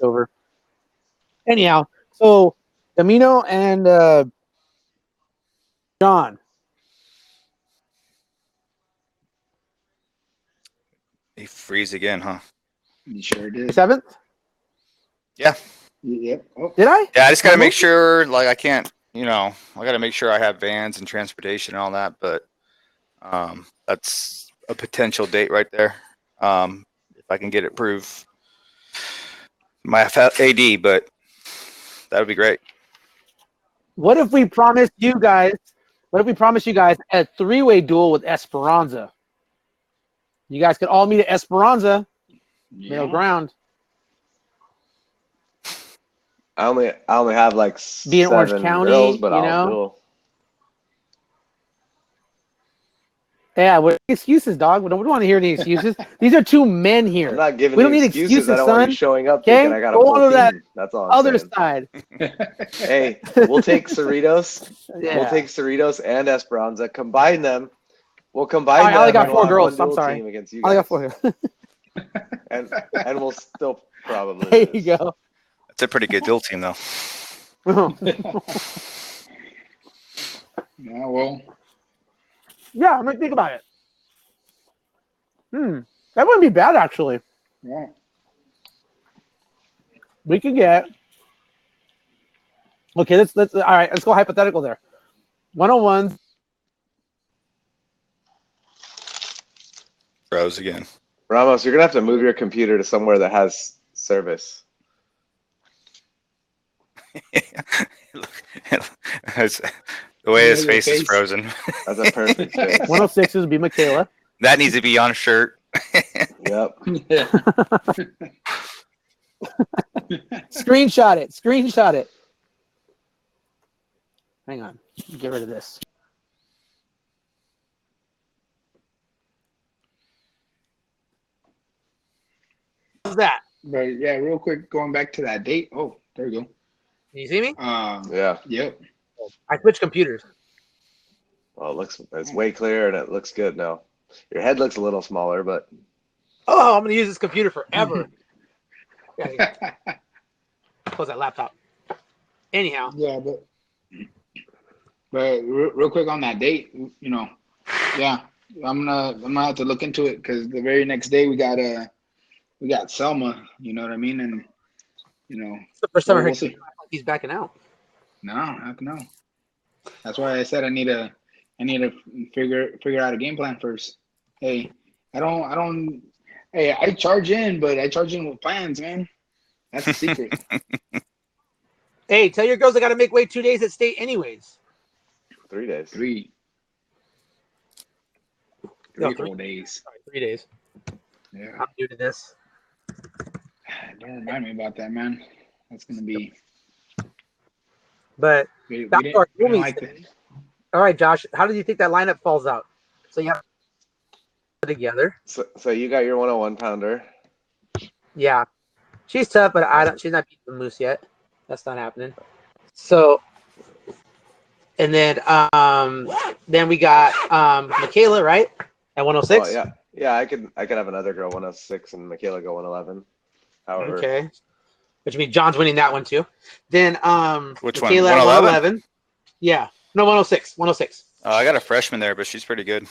over. Anyhow, so Domino and John. He freeze again, huh? You sure did. 7th? Yeah. Yep. Oh. Did I? Yeah, I just got to make sure, like, I can't, I got to make sure I have vans and transportation and all that, but that's a potential date right there. If I can get it approved. My AD, but that would be great. What if we promise you guys a 3-way duel with Esperanza? You guys could all meet at Esperanza, middle ground. I only have like Be in 7 Orange County, girls, but you I'll know? duel. Yeah, what excuses, dog? We don't want to hear any excuses. These are 2 men here. I'm not giving We you don't need excuses. I don't want son. you showing up Okay? thinking I got a Go full on to that team. That's all I'm other saying. side. Hey, we'll take Cerritos. Yeah. We'll take Cerritos and Esperanza. Combine them. We'll combine All right, I only them. got 4 and we'll have girls. one I'm dual sorry. team against you I only guys. got 4. and we'll still probably There lose. you go. That's a pretty good dual team, though. Yeah, well. Yeah, I'm gonna think about it. That wouldn't be bad, actually. Yeah. We could get. Okay, let's all right. Let's go hypothetical there. 101. Froze again. Ramos, you're gonna have to move your computer to somewhere that has service. The way his face is frozen. That's a perfect face. 106 would be Michaela. That needs to be on a shirt. Yep. Screenshot it. Screenshot it. Hang on. Get rid of this. How's that? But yeah, real quick, going back to that date. Oh, there we go. Can you see me? Yeah. Yep. I switched computers. Well, it's way clearer and it looks good now. Your head looks a little smaller, but Oh, I'm gonna use this computer forever. Close that laptop. Anyhow. Yeah, but real quick on that date, yeah, I'm gonna have to look into it because the very next day we got Selma. You know what I mean? And It's the first time I we'll heard see. he's backing out. No. That's why I said I need to figure out a game plan first. Hey, I charge in, but I charge in with plans, man. That's the secret. Hey, tell your girls they got to make weight 2 days at state anyways. 3 days. Three whole days. Sorry, 3 days. Yeah. I'm new to this. Don't remind me about that, man. That's gonna be. But We back to our didn't movies like thing. All right, Josh, how do you think that lineup falls out? So you have together. So you got your 101 pounder. Yeah. She's tough, but she's not beating the Moose yet. That's not happening. So and then we got Michaela, right? At 106? Oh yeah. Yeah, I could have another girl 106 and Michaela go 111. However. Okay. Which means John's winning that one too. Then Which Michaela one? at 111? Yeah. No, 106. 106. I got a freshman there, but she's pretty good.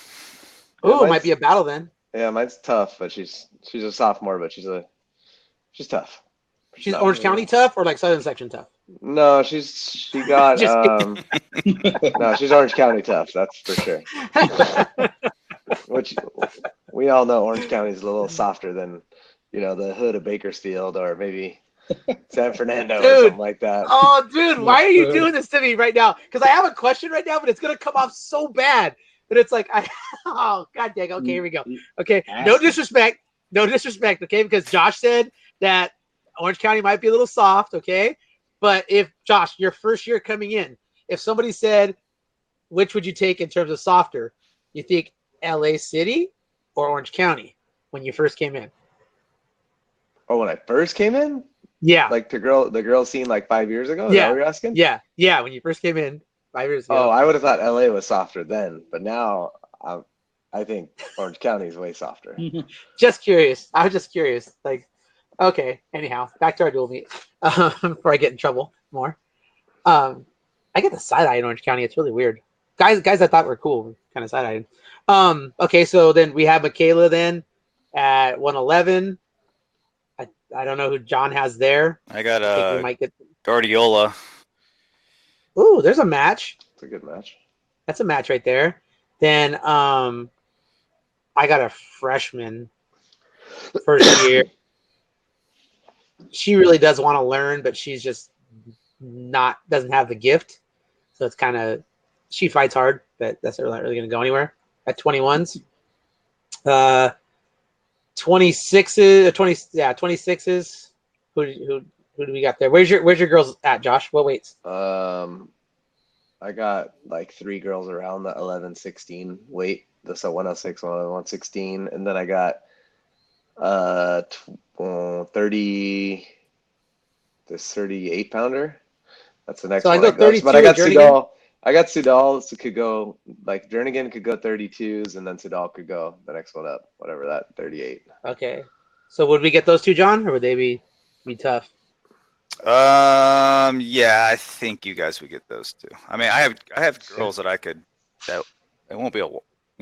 Oh, Yeah, it might be a battle then. Yeah, mine's tough, but she's a sophomore, but she's tough. She's Orange County tough or like Southern Section tough? No, she got no, she's Orange County tough, that's for sure. Which we all know Orange County is a little softer than the hood of Bakersfield or maybe San Fernando or something like that. Oh, dude, why are you doing this to me right now? Because I have a question right now, but it's gonna come off so bad. But it's like, oh, god dang. Okay, here we go. Okay, no disrespect, okay? Because Josh said that Orange County might be a little soft, okay? But if, Josh, your first year coming in, if somebody said, which would you take in terms of softer? You think LA City or Orange County when you first came in? Oh, when I first came in? Yeah. Like the girl scene like 5 years ago? Is that what you're asking? Yeah, when you first came in 5 years ago. Oh, I would have thought LA was softer then, but now I think Orange County is way softer. Just curious. I was just curious. Like, Okay. Anyhow, back to our dual meet. Before I get in trouble more. I get the side eye in Orange County. It's really weird. Guys I thought were cool, kind of side eyed. Okay, so then we have Michaela then at 111. I don't know who John has there. I got I think we might get. Guardiola. Ooh, there's a match. It's a good match. That's a match right there. Then I got a freshman first year. She really does want to learn, but she's just doesn't have the gift. So it's kind of, she fights hard, but that's not really going to go anywhere at 21s. 26s, 26s. Who do we got there? Where's your girls at, Josh? What weights? I got like 3 girls around the 11-16 weight. So 106, 116, and then I got 30, this 38 pounder. That's the next So one. I go 32. But I got Jernigan? Sudal. I got Sudal, so could go like Jernigan could go 32s, and then Sudal could go the next one up, whatever that 38. Okay. So would we get those two, John, or would they be tough? Yeah, I think you guys would get those two. I mean, I have girls that I could, that it won't be a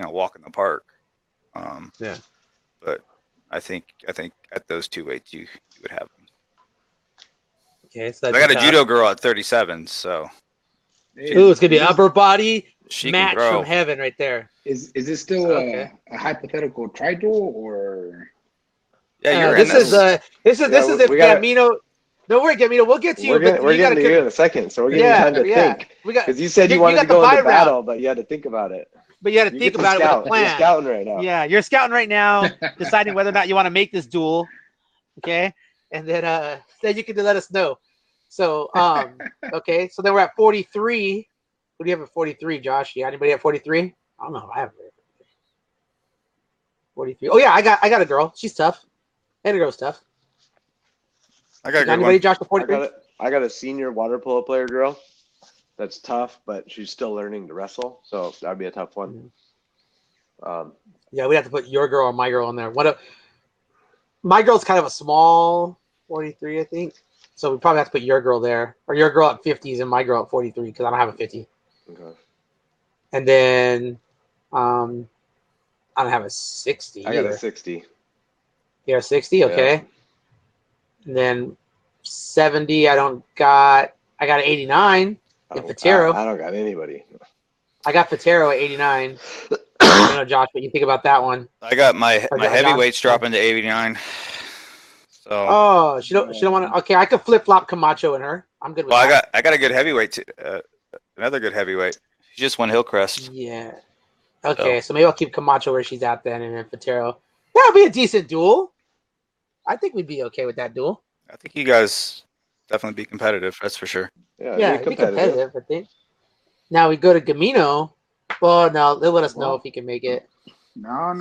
walk in the park. Yeah. But I think at those two weights you would have them. Okay, so I got a judo girl at 37, so Ooh, it's gonna be upper body she match can throw. from heaven right there. Is this still Okay. a hypothetical tri-duel or? Yeah, you're in this is Yeah, if we gotta- Gamino. Don't worry, Gamino. We'll get to you. We're but getting gotta to you in a second, so we're getting Yeah, time to yeah. think. We got, Because you said you you wanted got to the go buy into route. battle, but you had to think about it. but you had to You think get to about it with scout. a plan. You're scouting right now. Yeah, you're scouting right now, deciding whether or not you want to make this duel. Okay, and then you can let us know. So okay, so then we're at 43. Who do you have at 43, Josh? You got anybody at 43? I don't know if I have 43. Oh yeah, I got a girl. She's tough. And a girl's tough. I got a You got good anybody, one. Josh, at 43? I got a senior water polo player girl that's tough, but she's still learning to wrestle, so that'd be a tough one. Yeah, we'd have to put your girl or my girl in there. My girl's kind of a small 43, I think. So we probably have to put your girl there, or your girl at 50s and my girl at 43 because I don't have a 50. Okay. And then I don't have a 60. I got either. a 60. You have 60, okay. And then 70, I got an 89. I In don't Patero. I don't got anybody. I got Patero at 89. I don't know, Josh, what you think about that one? I got my Or John? heavyweights dropping to 89. So Oh, she don't want to. Okay, I could flip flop Camacho in her. I'm good with well, that. I got a good heavyweight too. Another good heavyweight. She just won Hillcrest. Yeah. Okay, so maybe I'll keep Camacho where she's at then, and then Patero. That'll be a decent duel. I think we'd be okay with that duel. I think you guys definitely be competitive. That's for sure. Yeah, it'd be competitive, I think. Now we go to Gamino. Well, no, they'll let us know if he can make it. No.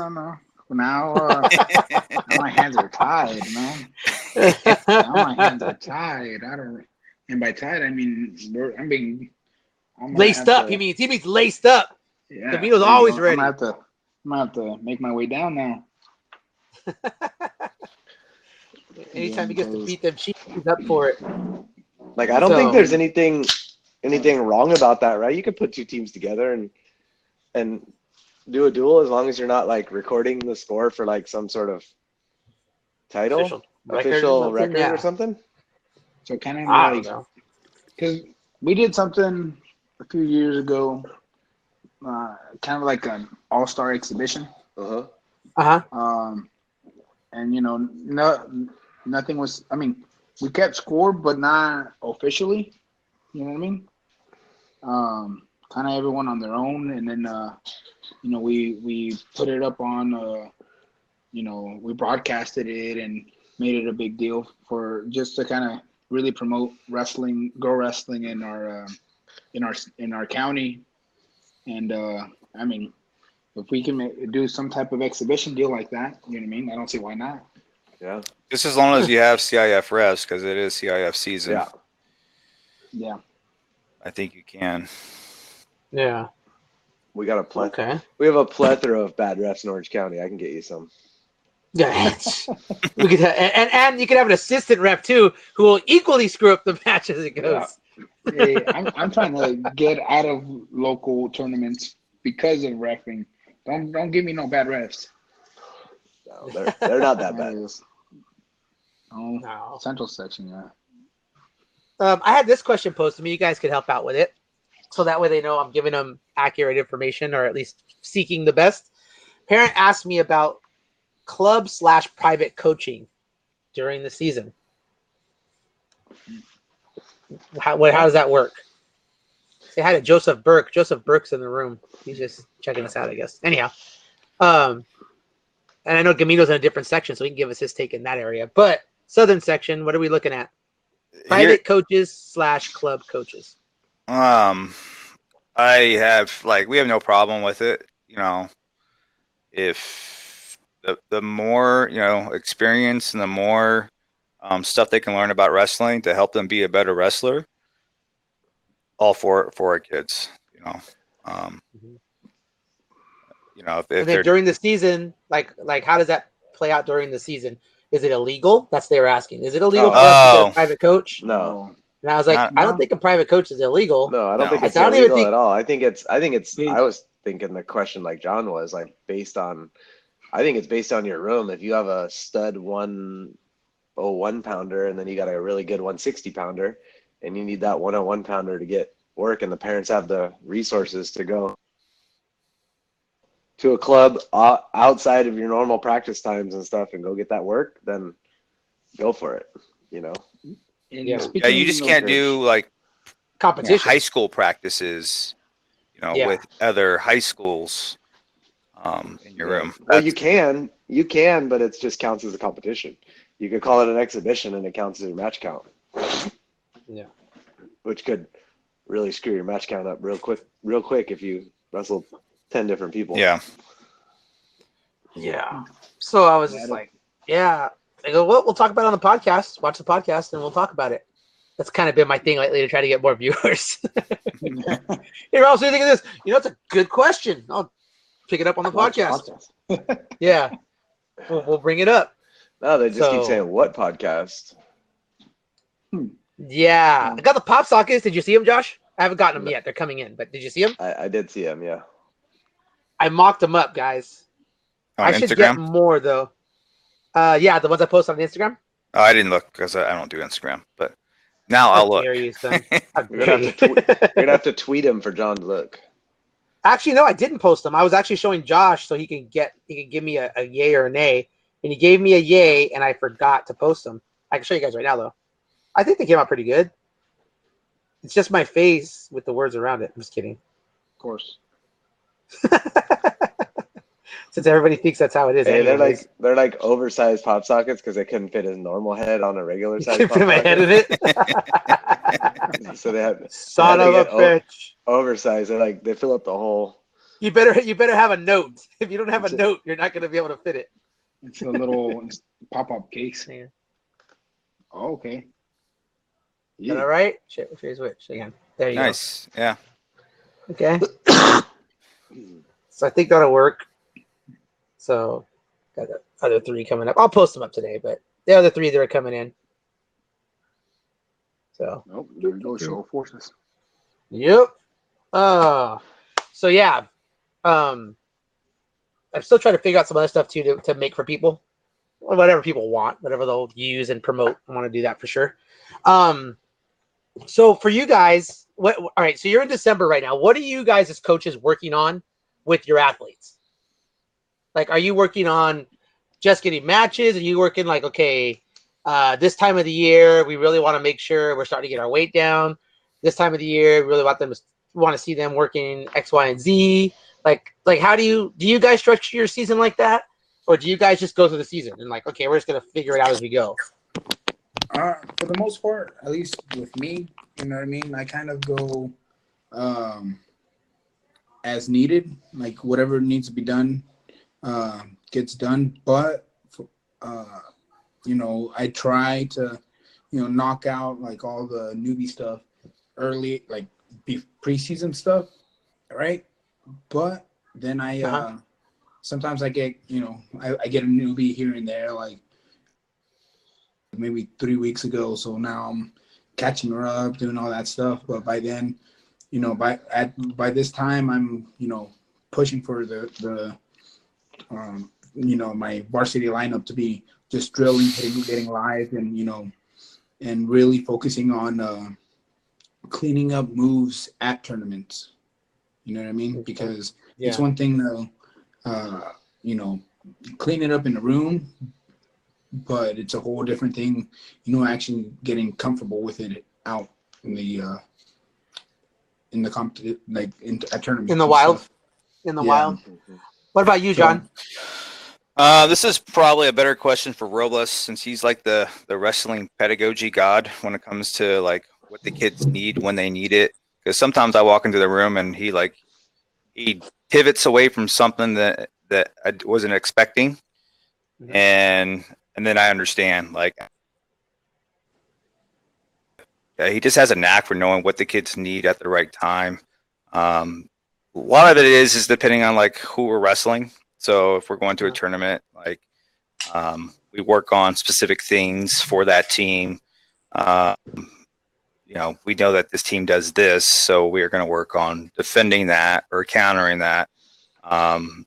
Now my hands are tied, man. Now my hands are tied. And by tied, I mean I'm gonna Laced have up. to- He means laced up. Yeah, Camino's there you always go. ready. I'm gonna have to make my way down now. Anytime he gets to beat them Chiefs, he's up for it. Like I don't So- think there's anything wrong about that, right? You could put two teams together and do a duel as long as you're not like recording the score for like some sort of title, official record yeah. or something. So kind of I don't like know. because we did something a few years ago, kind of like an all-star exhibition. Uh-huh. And nothing was. I mean, we kept score, but not officially. You know what I mean? Kind of everyone on their own, and then we put it up on. We broadcasted it and made it a big deal for just to kind of really promote wrestling, girl wrestling in our county, and I mean, if we can do some type of exhibition deal like that, you know what I mean? I don't see why not. Yeah. Just as long as you have CIF refs, because it is CIF season. Yeah. Yeah. I think you can. Yeah. We got a plethora. Okay. We have a plethora of bad refs in Orange County. I can get you some. Yeah, we could and you could have an assistant ref too, who will equally screw up the match as it goes. Hey, I'm trying to get out of local tournaments because of reffing. Don't give me no bad refs. No, they're not that bad. Oh, No. Central section, yeah. I had this question posed to me. You guys could help out with it, so that way they know I'm giving them accurate information, or at least seeking the best. Parent asked me about club/private coaching during the season. How does that work? Say hi to Joseph Burke. Joseph Burke's in the room. He's just checking us out, I guess. Anyhow, and I know Gamino's in a different section, so he can give us his take in that area. But Southern section, what are we looking at? Private coaches/club coaches. I have we have no problem with it. If the more experience and the more stuff they can learn about wrestling to help them be a better wrestler, all for our kids. If And then during the season, like how does that play out during the season? Is it illegal? That's what they were asking. Is it illegal for us to get a private coach? No. And I was like, I don't think a private coach is illegal. No, I don't think it's I don't illegal even at all. I was thinking the question like John was I think it's based on your room. If you have a stud 101 pounder and then you got a really good 160 pounder and you need that 101 pounder to get work and the parents have the resources to go to a club outside of your normal practice times and stuff and go get that work, then go for it, Yeah, you just can't do competition high school practices, with other high schools in your room. Well, you can, but it just counts as a competition. You could call it an exhibition and it counts as your match count. Yeah. Which could really screw your match count up real quick if you wrestle 10 different people. Yeah. Yeah. So I was just like, yeah. I go, well, we'll talk about it on the podcast. Watch the podcast and we'll talk about it. That's kind of been my thing lately to try to get more viewers. Here, also, you think of this? It's a good question. I'll pick it up on the podcast. Yeah. We'll bring it up. No, they just keep saying, what podcast? Yeah. I got the pop sockets. Did you see them, Josh? I haven't gotten them yet. They're coming in, but did you see them? I did see them, yeah. I mocked them up, guys. On I should Instagram? get more, though. Yeah, the ones I post on Instagram. Oh, I didn't look because I don't do Instagram, but now I'll look. You, son. You're gonna have to tweet him for John to look. Actually, no, I didn't post them. I was actually showing Josh so he can give me a yay or a nay, and he gave me a yay, and I forgot to post them. I can show you guys right now, though. I think they came out pretty good. It's just my face with the words around it. I'm just kidding. Of course. Since everybody thinks that's how it is. Hey, they're like oversized pop sockets because they couldn't fit his normal head on a regular size. Put my head in it. So they have son of a bitch. Oversized. They fill up the hole. You better have a note. If you don't have a note, you're not going to be able to fit it. It's a little pop-up case. Yeah. Oh, okay. Is that all right? Shit, which is which? Again. There you go. Nice. Yeah. Okay. So I think that'll work. So got the other three coming up. I'll post them up today, but the other three that are coming in. So nope, there we go. Show of forces. Yep. So yeah. I'm still trying to figure out some other stuff too to make for people. Whatever people want, whatever they'll use and promote. I want to do that for sure. So for you guys, all right, so you're in December right now. What are you guys as coaches working on with your athletes? Like, are you working on just getting matches? Are you working like, okay, this time of the year, we really want to make sure we're starting to get our weight down. This time of the year, we really want to see them working X, Y, and Z. Like how do you guys structure your season like that? Or do you guys just go through the season and like, okay, we're just going to figure it out as we go? For the most part, at least with me, you know what I mean? I kind of go as needed, like whatever needs to be done gets done. But, I try to, knock out like all the newbie stuff early, like preseason stuff, right? But then I sometimes I get, I get a newbie here and there, like maybe 3 weeks ago. So now I'm catching her up, doing all that stuff. But by then, by this time, I'm, pushing for the my varsity lineup to be just drilling, getting live, and really focusing on cleaning up moves at tournaments. You know what I mean? Because it's one thing to, clean it up in the room, but it's a whole different thing, actually getting comfortable with it out in the at tournaments. In the wild? In the wild? What about you, John? This is probably a better question for Robles, since he's like the wrestling pedagogy god when it comes to like what the kids need when they need it. Because sometimes I walk into the room and he pivots away from something that I wasn't expecting, and then I understand, like, he just has a knack for knowing what the kids need at the right time. A lot of it is depending on like who we're wrestling. So if we're going to a tournament, like, we work on specific things for that team. We know that this team does this, so we're going to work on defending that or countering that. And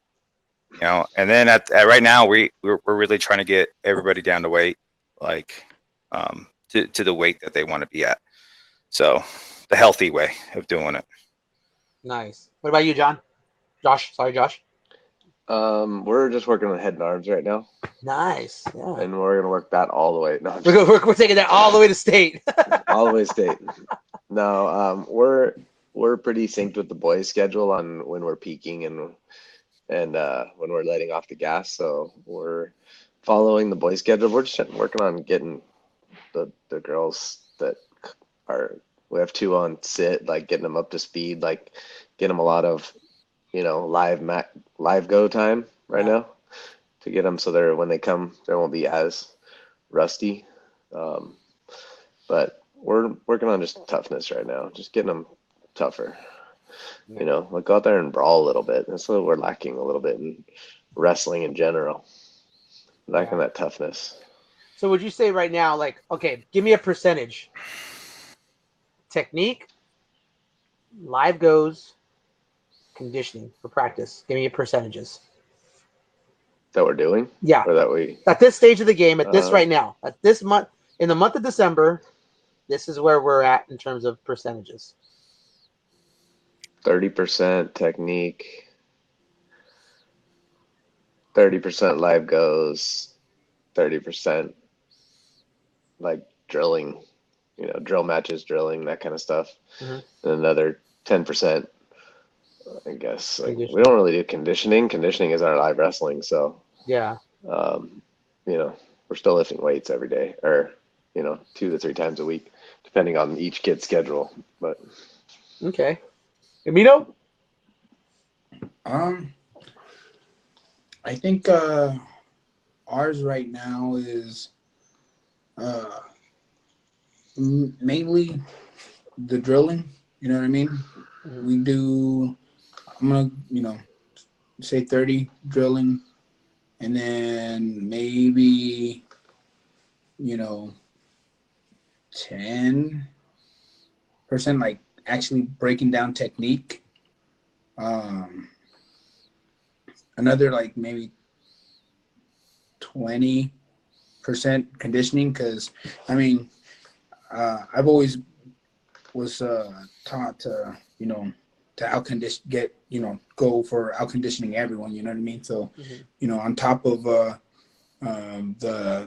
then at right now we're really trying to get everybody down to weight, like, to the weight that they want to be at. So the healthy way of doing it. Nice. What about you, John? Josh? Sorry, Josh. We're just working on head and arms right now. Nice. Yeah. And we're gonna work that all the way. No, we're taking that all the way to state. all the way to state. No, we're pretty synced with the boys' schedule on when we're peaking and when we're letting off the gas. So we're following the boys' schedule. We're just working on getting the girls that we have 2 on sit, like getting them up to speed, like getting them a lot of live go time right now to get them so when they come, they won't be as rusty. But we're working on just toughness right now, just getting them tougher. Like go out there and brawl a little bit. That's what we're lacking a little bit in wrestling in general, lacking that toughness. So would you say right now, like, okay, give me a percentage: technique, live goes, conditioning for practice. Give me your percentages that we're doing. Yeah. Or that we at this stage of the game, at this right now, at this month, in the month of December, this is where we're at in terms of percentages. 30% technique, 30% live goes, 30% like drilling, drill matches, drilling, that kind of stuff. And another 10%, I guess. Like, we don't really do conditioning. Conditioning is our live wrestling. So we're still lifting weights every day, or 2 to 3 times a week, depending on each kid's schedule. But okay, Emino. I think ours right now is mainly the drilling. You know what I mean? We do. I'm gonna, say 30 drilling, and then maybe, 10% like actually breaking down technique. Another like maybe 20% conditioning, because I've always was taught to to outcondition, go for outconditioning everyone. You know what I mean? So on top of the,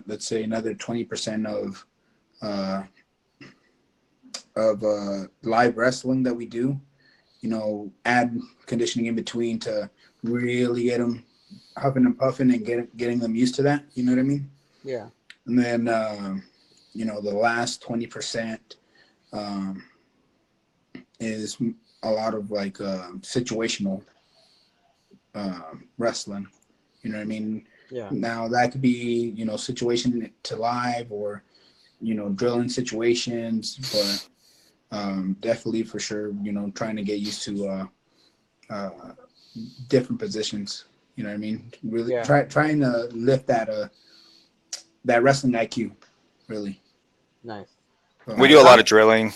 let's say, another 20% of live wrestling that we do, add conditioning in between to really get them huffing and puffing and getting them used to that. You know what I mean? Yeah. And then the last 20% is a lot of like situational wrestling. You know what I mean? Yeah. Now that could be, situation to live, or, drilling situations, but definitely for sure, trying to get used to different positions. You know what I mean? Really Yeah. trying to lift that wrestling IQ, really. Nice. We do a lot of drilling.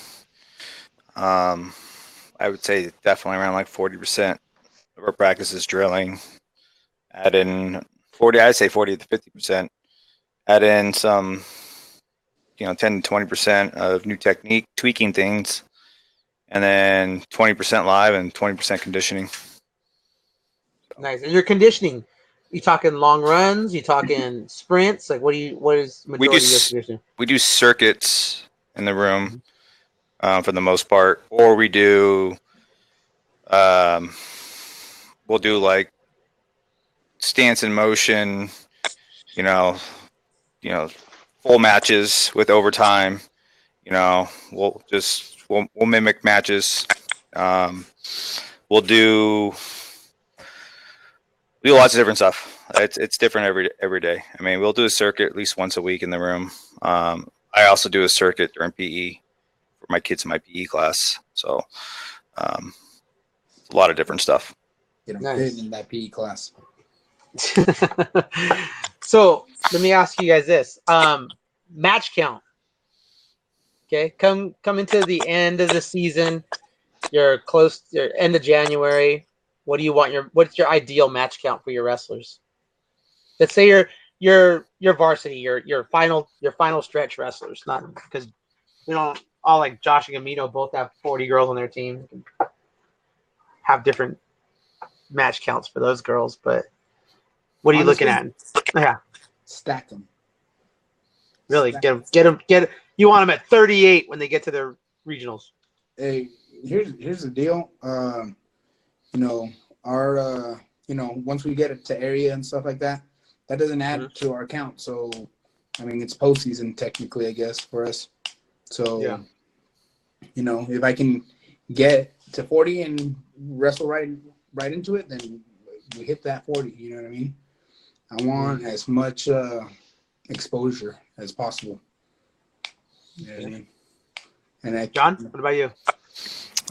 I would say definitely around like 40% of our practice is drilling. Add in 40, I'd say 40 to 50%. Add in some, 10 to 20% of new technique, tweaking things, and then 20% live and 20% conditioning. Nice. And your conditioning, you talking long runs? You talking sprints? Like, what is majority of your conditioning? We do circuits in the room for the most part, or we do, we'll do like stance in motion, you know, full matches with overtime. We'll mimic matches. We'll do lots of different stuff. It's different every day. I mean, we'll do a circuit at least once a week in the room. I also do a circuit during PE for my kids in my PE class. So a lot of different stuff. Get them fit in that PE class. So let me ask you guys this: match count. Okay, come into the end of the season. You're close. You're end of January. What do you want what's your ideal match count for your wrestlers? Let's say your varsity, your final stretch wrestlers, not because we don't all like Josh and Gamino both have 40 girls on their team. Have different match counts for those girls, but what are you looking at? Yeah, stack them. Really, get them. You want them at 38 when they get to their regionals. Hey, here's the deal. Our once we get it to area and stuff like that, that doesn't add to our count. So, I mean, it's postseason technically, I guess, for us. So, yeah. If I can get to 40 and wrestle right into it, then we hit that 40. You know what I mean? I want as much exposure as possible. You know what I mean? And John, what about you?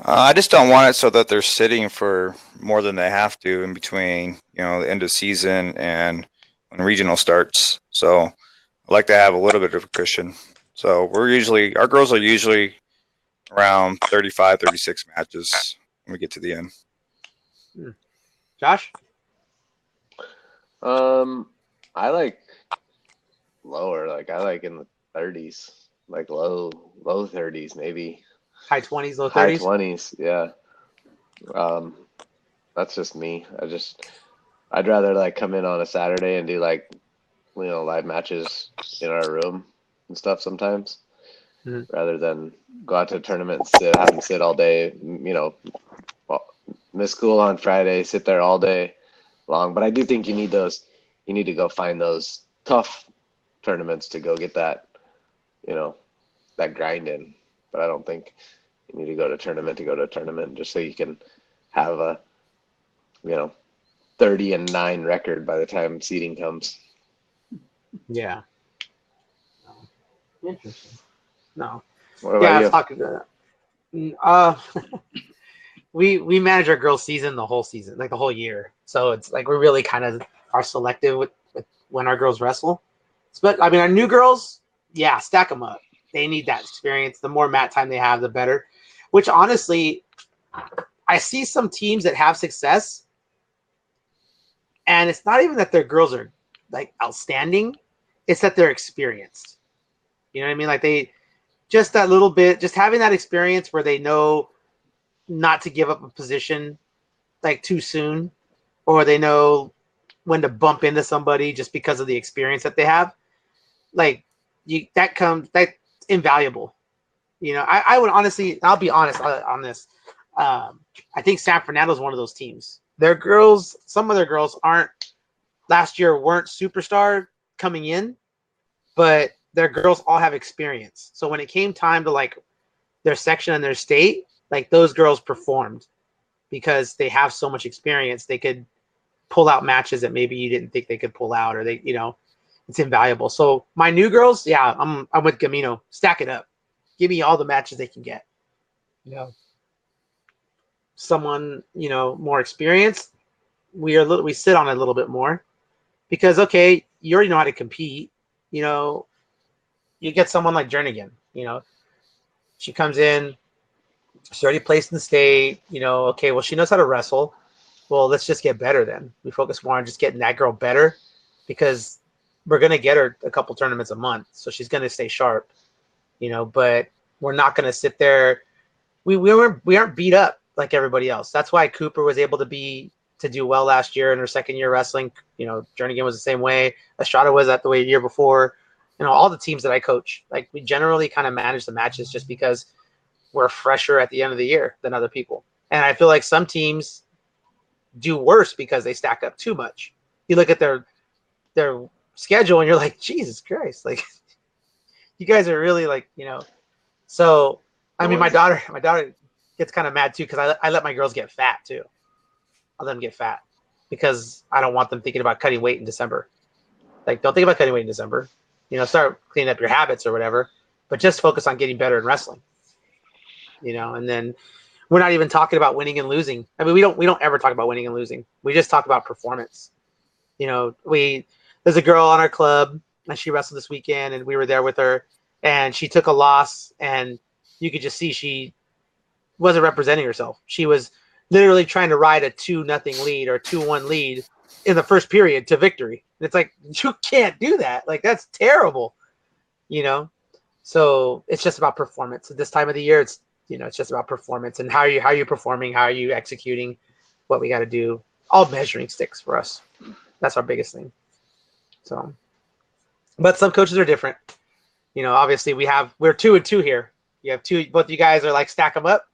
I just don't want it so that they're sitting for more than they have to in between, the end of season and when regional starts. So I like to have a little bit of a cushion. So our girls are usually around 35, 36 matches when we get to the end. Josh? I like lower. Like I like in the 30s, like low 30s, maybe high 20s, low 30s. High 20s, yeah. That's just me. I'd rather like come in on a Saturday and do like live matches in our room and stuff sometimes, rather than go out to a tournament and have them sit all day. Miss school on Friday, sit there all day long. But I do think you need those. You need to go find those tough tournaments to go get that, that grind in. But I don't think you need to go to a tournament just so you can have a, 30-9 record by the time seeding comes. Yeah. Interesting. No. What about you? Talking about we manage our girls' season the whole season, like the whole year. So it's like we really kind of are selective with when our girls wrestle. But I mean, our new girls, stack them up. They need that experience. The more mat time they have, the better. Which honestly, I see some teams that have success, and it's not even that their girls are like outstanding; it's that they're experienced. You know what I mean? Like they just that little bit, just having that experience where they know not to give up a position like too soon, or they know when to bump into somebody just because of the experience that they have. Like that's invaluable. I would honestly, I'll be honest on this. I think San Fernando is one of those teams. Their girls, some of their girls last year weren't superstar coming in, but their girls all have experience. So when it came time to like their section and their state, like those girls performed because they have so much experience. They could pull out matches that maybe you didn't think they could pull out, or it's invaluable. So my new girls, I'm with Gamino. Stack it up. Give me all the matches they can get. Someone, more experienced, we sit on it a little bit more because okay, you already know how to compete. You know, you get someone like Jernigan. You know, she comes in, she's already placed in the state. You know, okay, well she knows how to wrestle. Well, let's just get better then. We focus more on just getting that girl better because we're gonna get her a couple tournaments a month, so she's gonna stay sharp. You know, but we're not gonna sit there. We aren't beat up like everybody else. That's why Cooper was able to do well last year in her second year wrestling. You know, Jernigan was the same way. Estrada was that the way the year before. You know, all the teams that I coach, like we generally kind of manage the matches just because we're fresher at the end of the year than other people. And I feel like some teams do worse because they stack up too much. You look at their schedule and you're like, Jesus Christ, like you guys are really like, you know. So I mean, my daughter gets kind of mad too because I let my girls get fat too. I'll let them get fat because I don't want them thinking about cutting weight in December. Like, don't think about cutting weight in December. You know, start cleaning up your habits or whatever, but just focus on getting better in wrestling. You know, and then we're not even talking about winning and losing. I mean, we don't ever talk about winning and losing. We just talk about performance. You know, there's a girl on our club and she wrestled this weekend and we were there with her and she took a loss and you could just see she wasn't representing herself. She was literally trying to ride a 2-0 lead or 2-1 lead in the first period to victory. And it's like, you can't do that. Like, that's terrible, you know? So it's just about performance. At this time of the year, it's just about performance and how are you performing? How are you executing what we got to do? All measuring sticks for us. That's our biggest thing. So, but some coaches are different. You know, obviously we're 2-2 here. You have two, both you guys are like stack them up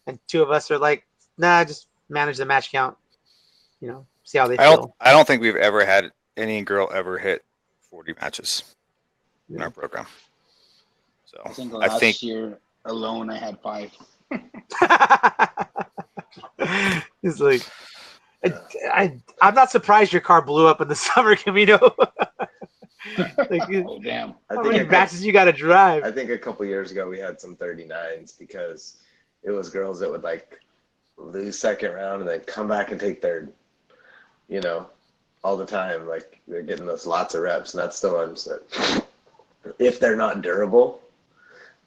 and two of us are like, nah, just manage the match count, you know, see how they feel. I don't think we've ever had any girl ever hit 40 matches in our program. So I think last year alone I had 5. It's like, I'm not surprised your car blew up in the summer, Camino. Like, oh, damn. How many matches you got to drive? I think a couple years ago we had some 39s because it was girls that would like lose second round and then come back and take third, you know, all the time. Like they're getting those lots of reps, and that's the ones that if they're not durable,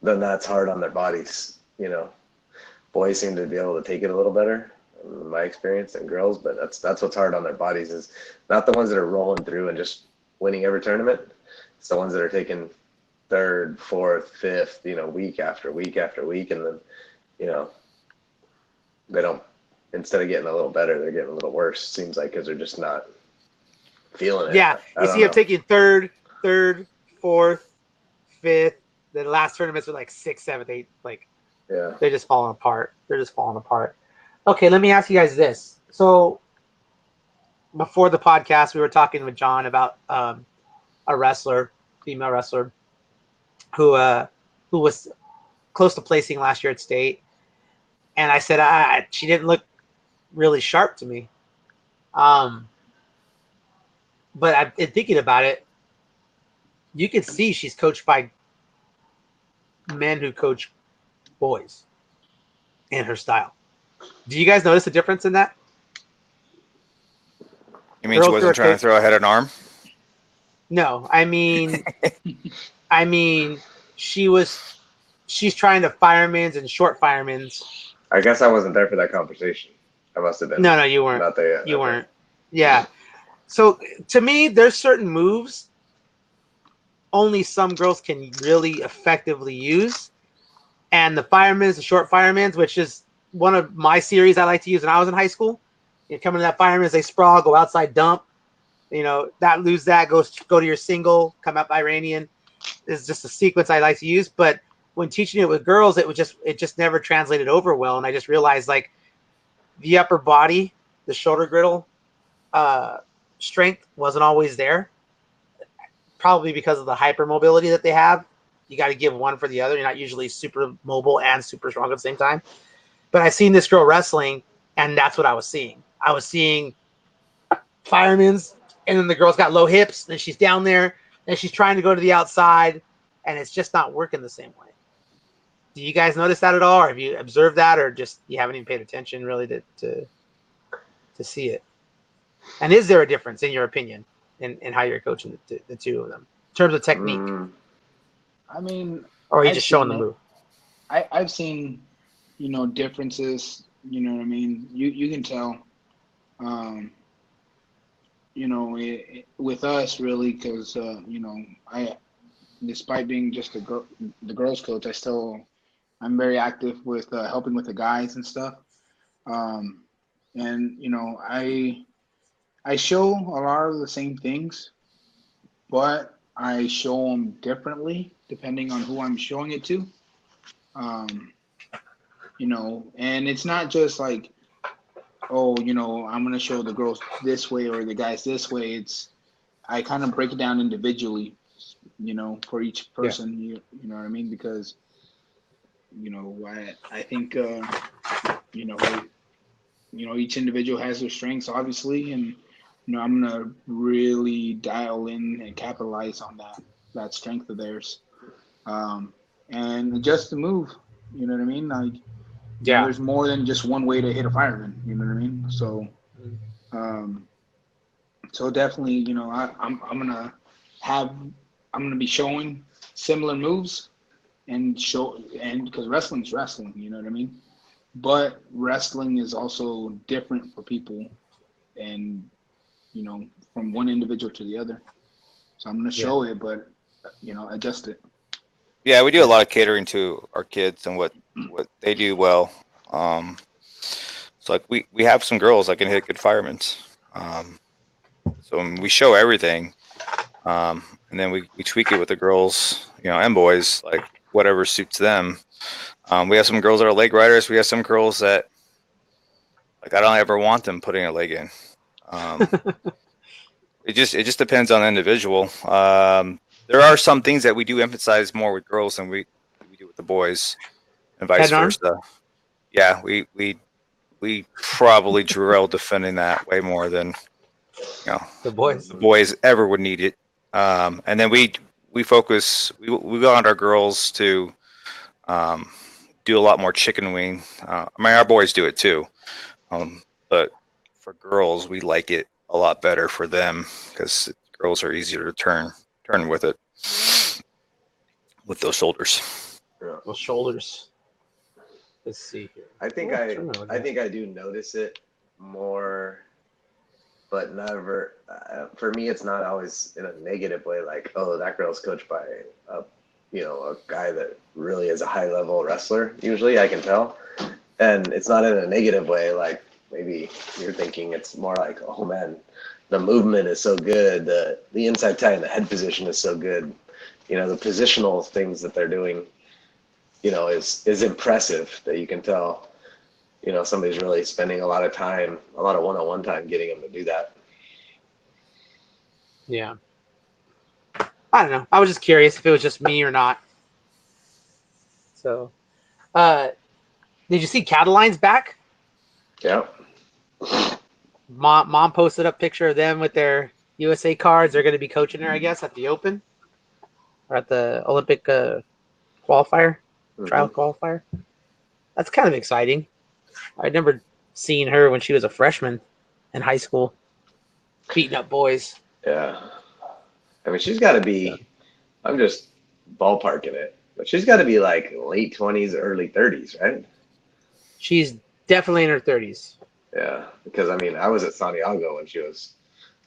then that's hard on their bodies. You know, boys seem to be able to take it a little better, in my experience, than girls. But that's what's hard on their bodies is not the ones that are rolling through and just winning every tournament. It's the ones that are taking third, fourth, fifth, you know, week after week after week, and then, you know, they don't. Instead of getting a little better, they're getting a little worse. Seems like because they're just not feeling it. Yeah, you see them taking third, fourth, fifth. The last tournaments were like 6th, 7th, 8th. Like, yeah, they're just falling apart. Okay, let me ask you guys this. So, before the podcast, we were talking with John about a wrestler, female wrestler, who was close to placing last year at state, and I said she didn't look really sharp to me. But I've been thinking about it. You can see she's coached by men who coach boys in her style. Do you guys notice a difference in that? You mean she wasn't trying to throw a head and arm? No, I mean, she's trying to firemen's and short firemen's. I guess I wasn't there for that conversation. I must have been. No, you weren't. Not there yet. You weren't. Yeah. So to me, there's certain moves only some girls can really effectively use. And the firemen's, the short firemen's, which is one of my series I like to use when I was in high school. You come into that fireman's, they sprawl, go outside, dump. You know, lose that, go to your single, come up Iranian. Is just a sequence I like to use. But when teaching it with girls, it just never translated over well. And I just realized like the upper body, the shoulder girdle strength wasn't always there. Probably because of the hypermobility that they have. You got to give one for the other. You're not usually super mobile and super strong at the same time. But I seen this girl wrestling, and that's what I was seeing. I was seeing firemen's, and then the girl's got low hips, and she's down there, and she's trying to go to the outside, and it's just not working the same way. Do you guys notice that at all? Or have you observed that, or just you haven't even paid attention really to see it? And is there a difference, in your opinion, in how you're coaching the two of them in terms of technique? I mean, or are you I've just showing seen the it. move? I've seen, differences. You know what I mean? You can tell. Um, with us really, because I, despite being just the girls coach, I'm very active with helping with the guys and stuff. Um, and I show a lot of the same things, but I show them differently depending on who I'm showing it to. Um, and it's not just like, oh, I'm gonna show the girls this way or the guys this way. I kind of break it down individually, for each person. You know what I mean? Because I think each individual has their strengths, obviously, and I'm gonna really dial in and capitalize on that strength of theirs, and adjust the move. You know what I mean? Like, there's more than just one way to hit a fireman. You know what I mean? So, um, definitely, I'm gonna be showing similar moves and because wrestling's wrestling. You know what I mean? But wrestling is also different for people, and from one individual to the other. So I'm gonna show it, but adjust it. Yeah, we do a lot of catering to our kids and what they do well. So like we have some girls that can hit good firemen. So we show everything, and then we tweak it with the girls, and boys, like whatever suits them. We have some girls that are leg riders. We have some girls that, like, I don't ever want them putting a leg in. It just depends on the individual. There are some things that we do emphasize more with girls than we do with the boys, and vice versa. Yeah, we probably drill defending that way more than the boys. The boys ever would need it. And then we focus. We want our girls to do a lot more chicken wing. I mean, our boys do it too, but for girls, we like it a lot better for them because girls are easier to turn with it with those shoulders. Those shoulders. Let's see here. I think I do notice it more, but never. For me, it's not always in a negative way. Like, oh, that girl's coached by a guy that really is a high level wrestler. Usually, I can tell, and it's not in a negative way. Like maybe you're thinking it's more like, oh man, the movement is so good. The inside tie and the head position is so good. The positional things that they're doing, is impressive, that you can tell, somebody's really spending a lot of time, a lot of one-on-one time getting them to do that. Yeah. I don't know. I was just curious if it was just me or not. So, did you see Cataline's back? Yeah. Mom posted up a picture of them with their USA cards. They're going to be coaching her, I guess, at the Open or at the Olympic qualifier, trial qualifier. That's kind of exciting. I remember seeing her when she was a freshman in high school, beating up boys. Yeah. I mean, she's got to be, I'm just ballparking it, but she's got to be like late 20s, early 30s, right? She's definitely in her 30s. Yeah, because I mean, I was at Santiago when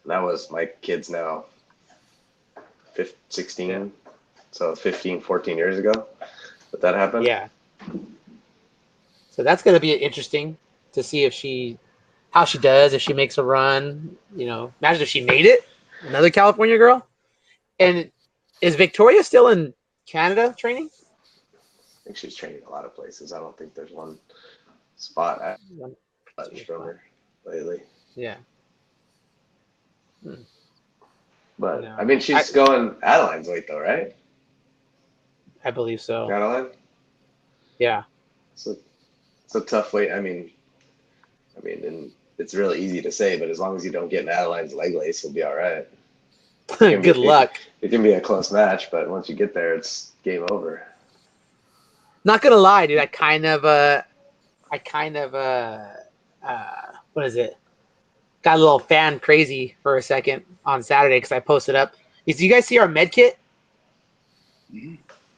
that was my kids now 16, so 15, 14 years ago that happened. Yeah. So that's going to be interesting to see how she does, if she makes a run. Imagine if she made it, another California girl. And is Victoria still in Canada training? I think she's training a lot of places. I don't think there's one spot at from her lately. Yeah. But I mean, she's going Adeline's weight though, right? I believe so. Adeline? Yeah. So it's a tough weight. I mean, and it's really easy to say, but as long as you don't get in Adeline's leg lace, you'll be all right. Good luck. It can be a close match, but once you get there, it's game over. Not gonna lie, dude. I kind of got got a little fan crazy for a second on Saturday because I posted up. Did you guys see our med kit? Mm-hmm.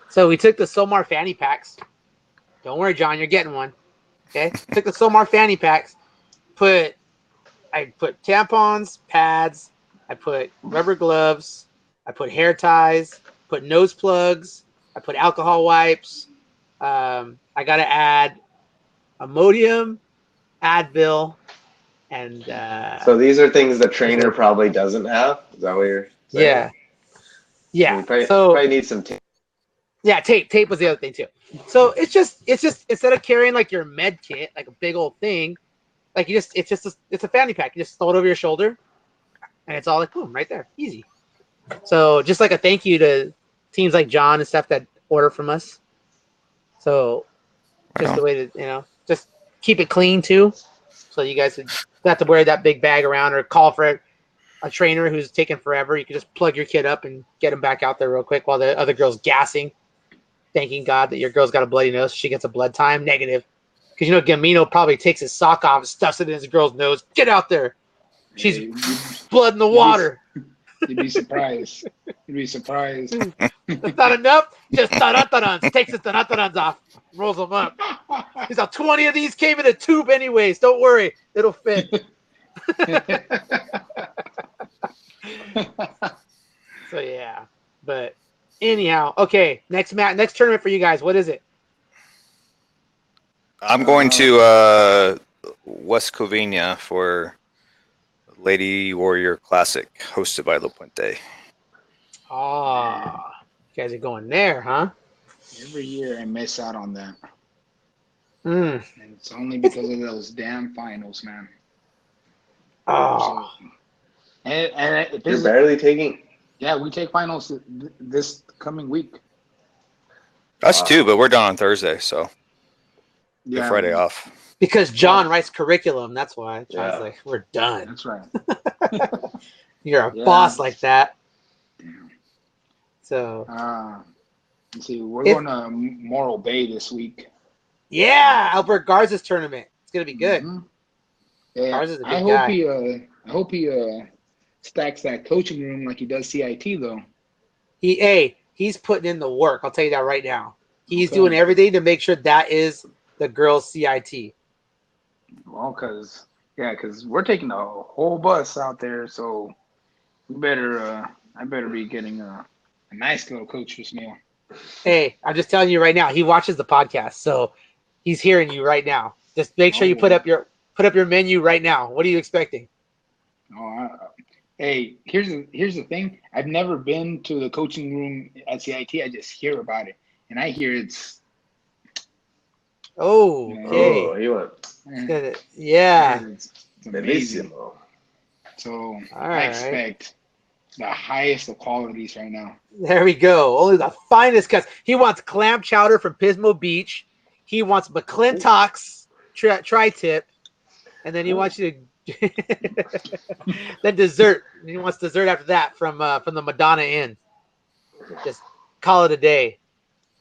So we took the Somar fanny packs. Don't worry, John, you're getting one. Okay, took the Somar fanny packs. I put tampons, pads. I put rubber gloves. I put hair ties. Put nose plugs. I put alcohol wipes. I got to add Imodium, Advil, and So these are things the trainer probably doesn't have. Is that what you're saying? Yeah. You probably, So probably need some tape. yeah, tape was the other thing too. So it's just instead of carrying like your med kit, like a big old thing, like it's a fanny pack. You just throw it over your shoulder, and it's all like boom, right there, easy. So just like a thank you to teams like John and stuff that order from us. So just the way to just keep it clean too, so you guys don't have to wear that big bag around or call for a trainer who's taking forever. You can just plug your kid up and get him back out there real quick while the other girl's gassing, thanking God that your girl's got a bloody nose. She gets a blood time negative. Because Gamino probably takes his sock off and stuffs it in his girl's nose. Get out there. She's blood in the water. You'd be surprised. You'd be surprised. That's not enough. Just tarantarans. Takes his tarantarans off. Rolls them up. He's like, 20 of these came in a tube anyways. Don't worry. It'll fit. So, yeah. But anyhow, okay. Next tournament for you guys. What is it? I'm going to West Covina for Lady Warrior Classic, hosted by La Puente. Oh, you guys are going there, huh? Every year I miss out on that. And it's only because of those damn finals, man. Oh. So, and You're barely taking. Yeah, we take finals this coming week. Us too, but we're done on Thursday, so yeah, Friday off. Because John writes curriculum, that's why. John's Yeah. like, we're done. That's right. You're a boss like that. Damn. So let's see, we're going to Morro Bay this week. Yeah, Albert Garza's tournament. It's gonna be good. Mm-hmm. Yeah, Garza's a I good hope guy. he stacks that coaching room like he does CIT though. He's putting in the work. I'll tell you that right now. He's doing everything to make sure that is the girls' CIT. Well, because we're taking a whole bus out there, so we better. I better be getting a nice little coach's meal. Hey, I'm just telling you right now. He watches the podcast, so he's hearing you right now. Just make sure you put up your menu right now. What are you expecting? Hey, here's the thing. I've never been to the coaching room at CIT. I just hear about it, and I hear it's. Oh, okay. Oh, you went. Yeah. It's amazing. So I expect the highest of qualities right now. There we go. Only the finest cuts. He wants clam chowder from Pismo Beach. He wants McClintock's tri-tip. And then he wants you to then dessert. He wants dessert after that from the Madonna Inn. Just call it a day.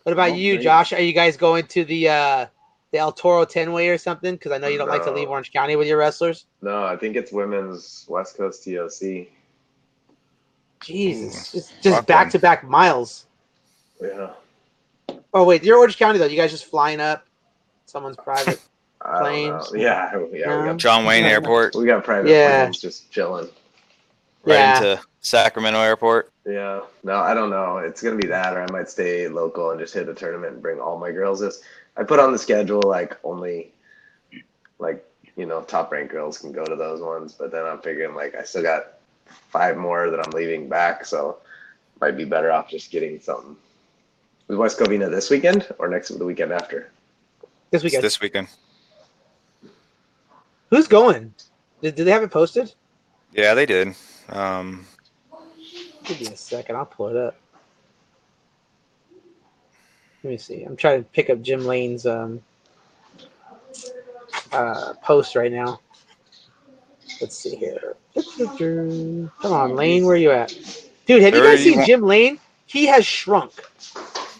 What about you, Josh? Are you guys going to the El Toro 10-way or something? Because I know you don't like to leave Orange County with your wrestlers. No, I think it's women's West Coast TOC. Jesus, just back-to-back miles. Yeah. Oh wait, you're Orange County though. You guys just flying up someone's private planes? Yeah, we got John Wayne Airport. We got private planes just chilling. Into Sacramento Airport. Yeah. No, I don't know. It's gonna be that, or I might stay local and just hit a tournament and bring all my girls. I put on the schedule only top ranked girls can go to those ones, but then I'm figuring I still got 5 more that I'm leaving back, so might be better off just getting something. Is West Covina this weekend or the weekend after? This weekend. This weekend. Who's going? Did they have it posted? Yeah, they did. Give me a second. I'll pull it up. Let me see. I'm trying to pick up Jim Lane's post right now. Let's see here. Come on, Lane. Where are you at? Dude, have you guys seen Jim Lane? He has shrunk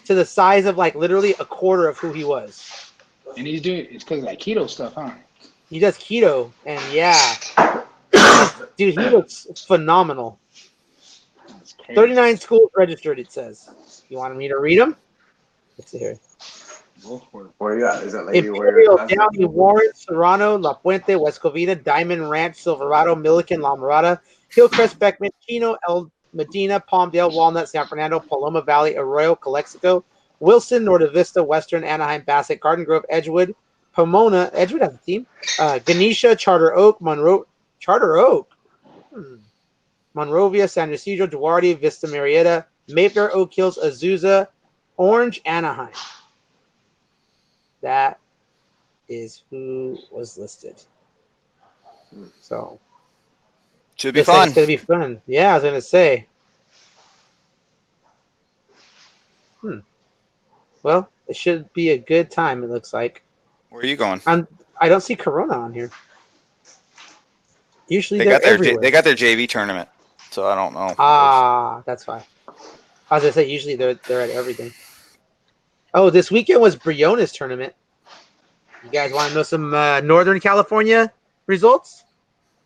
to the size of literally a quarter of who he was. And it's because of that keto stuff, huh? He does keto, and yeah, he's Dude, he looks phenomenal. That's crazy. 39 schools registered, it says. You want me to read them? Let's see here. Go for it. Where you at? Is that Lady Imperial, Warrior? Downey, Warren, Serrano, La Puente, West Covina, Diamond Ranch, Silverado, Milliken, La Mirada, Hillcrest, Beckman, Chino, El Medina, Palmdale, Walnut, San Fernando, Paloma Valley, Arroyo, Calexico, Wilson, Norte Vista, Western, Anaheim, Bassett, Garden Grove, Edgewood, Pomona, Edgewood has a team, Ganesha, Charter Oak, Monroe, Charter Oak, Monrovia, San Ysidro, Duarte, Vista Marietta, Mayfair, Oak Hills, Azusa, Orange, Anaheim. That is who was listed. So Should be looks like fun. it's gonna be fun. Yeah, I was gonna say. Well, it should be a good time. It looks like. Where are you going? I don't see Corona on here. Usually They they're got their everywhere. they got their JV tournament, so I don't know. That's fine. I was gonna say usually they're at everything. Oh, this weekend was Briones tournament. You guys want to know some Northern California results?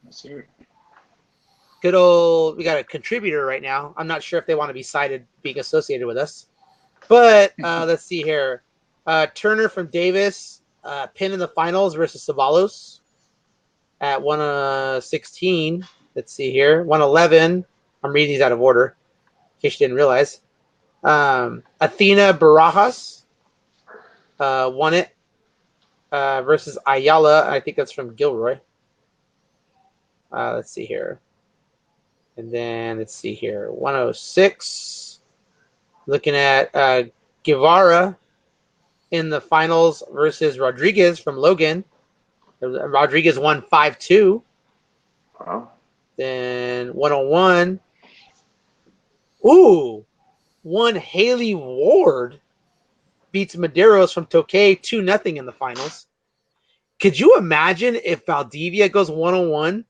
Let's hear it. Good old, we got a contributor right now. I'm not sure if they want to be cited being associated with us, but let's see here. Turner from Davis, pin in the finals versus Savalos at 116. Let's see here. 111. I'm reading these out of order in case you didn't realize. Athena Barajas won it versus Ayala. I think that's from Gilroy. Let's see here. And then let's see here. 106. Looking at Guevara in the finals versus Rodriguez from Logan. Rodriguez won 5-2. Wow. Then 101. Ooh. One Haley Ward beats Medeiros from Tokay 2-0 in the finals. Could you imagine if Valdivia goes 101?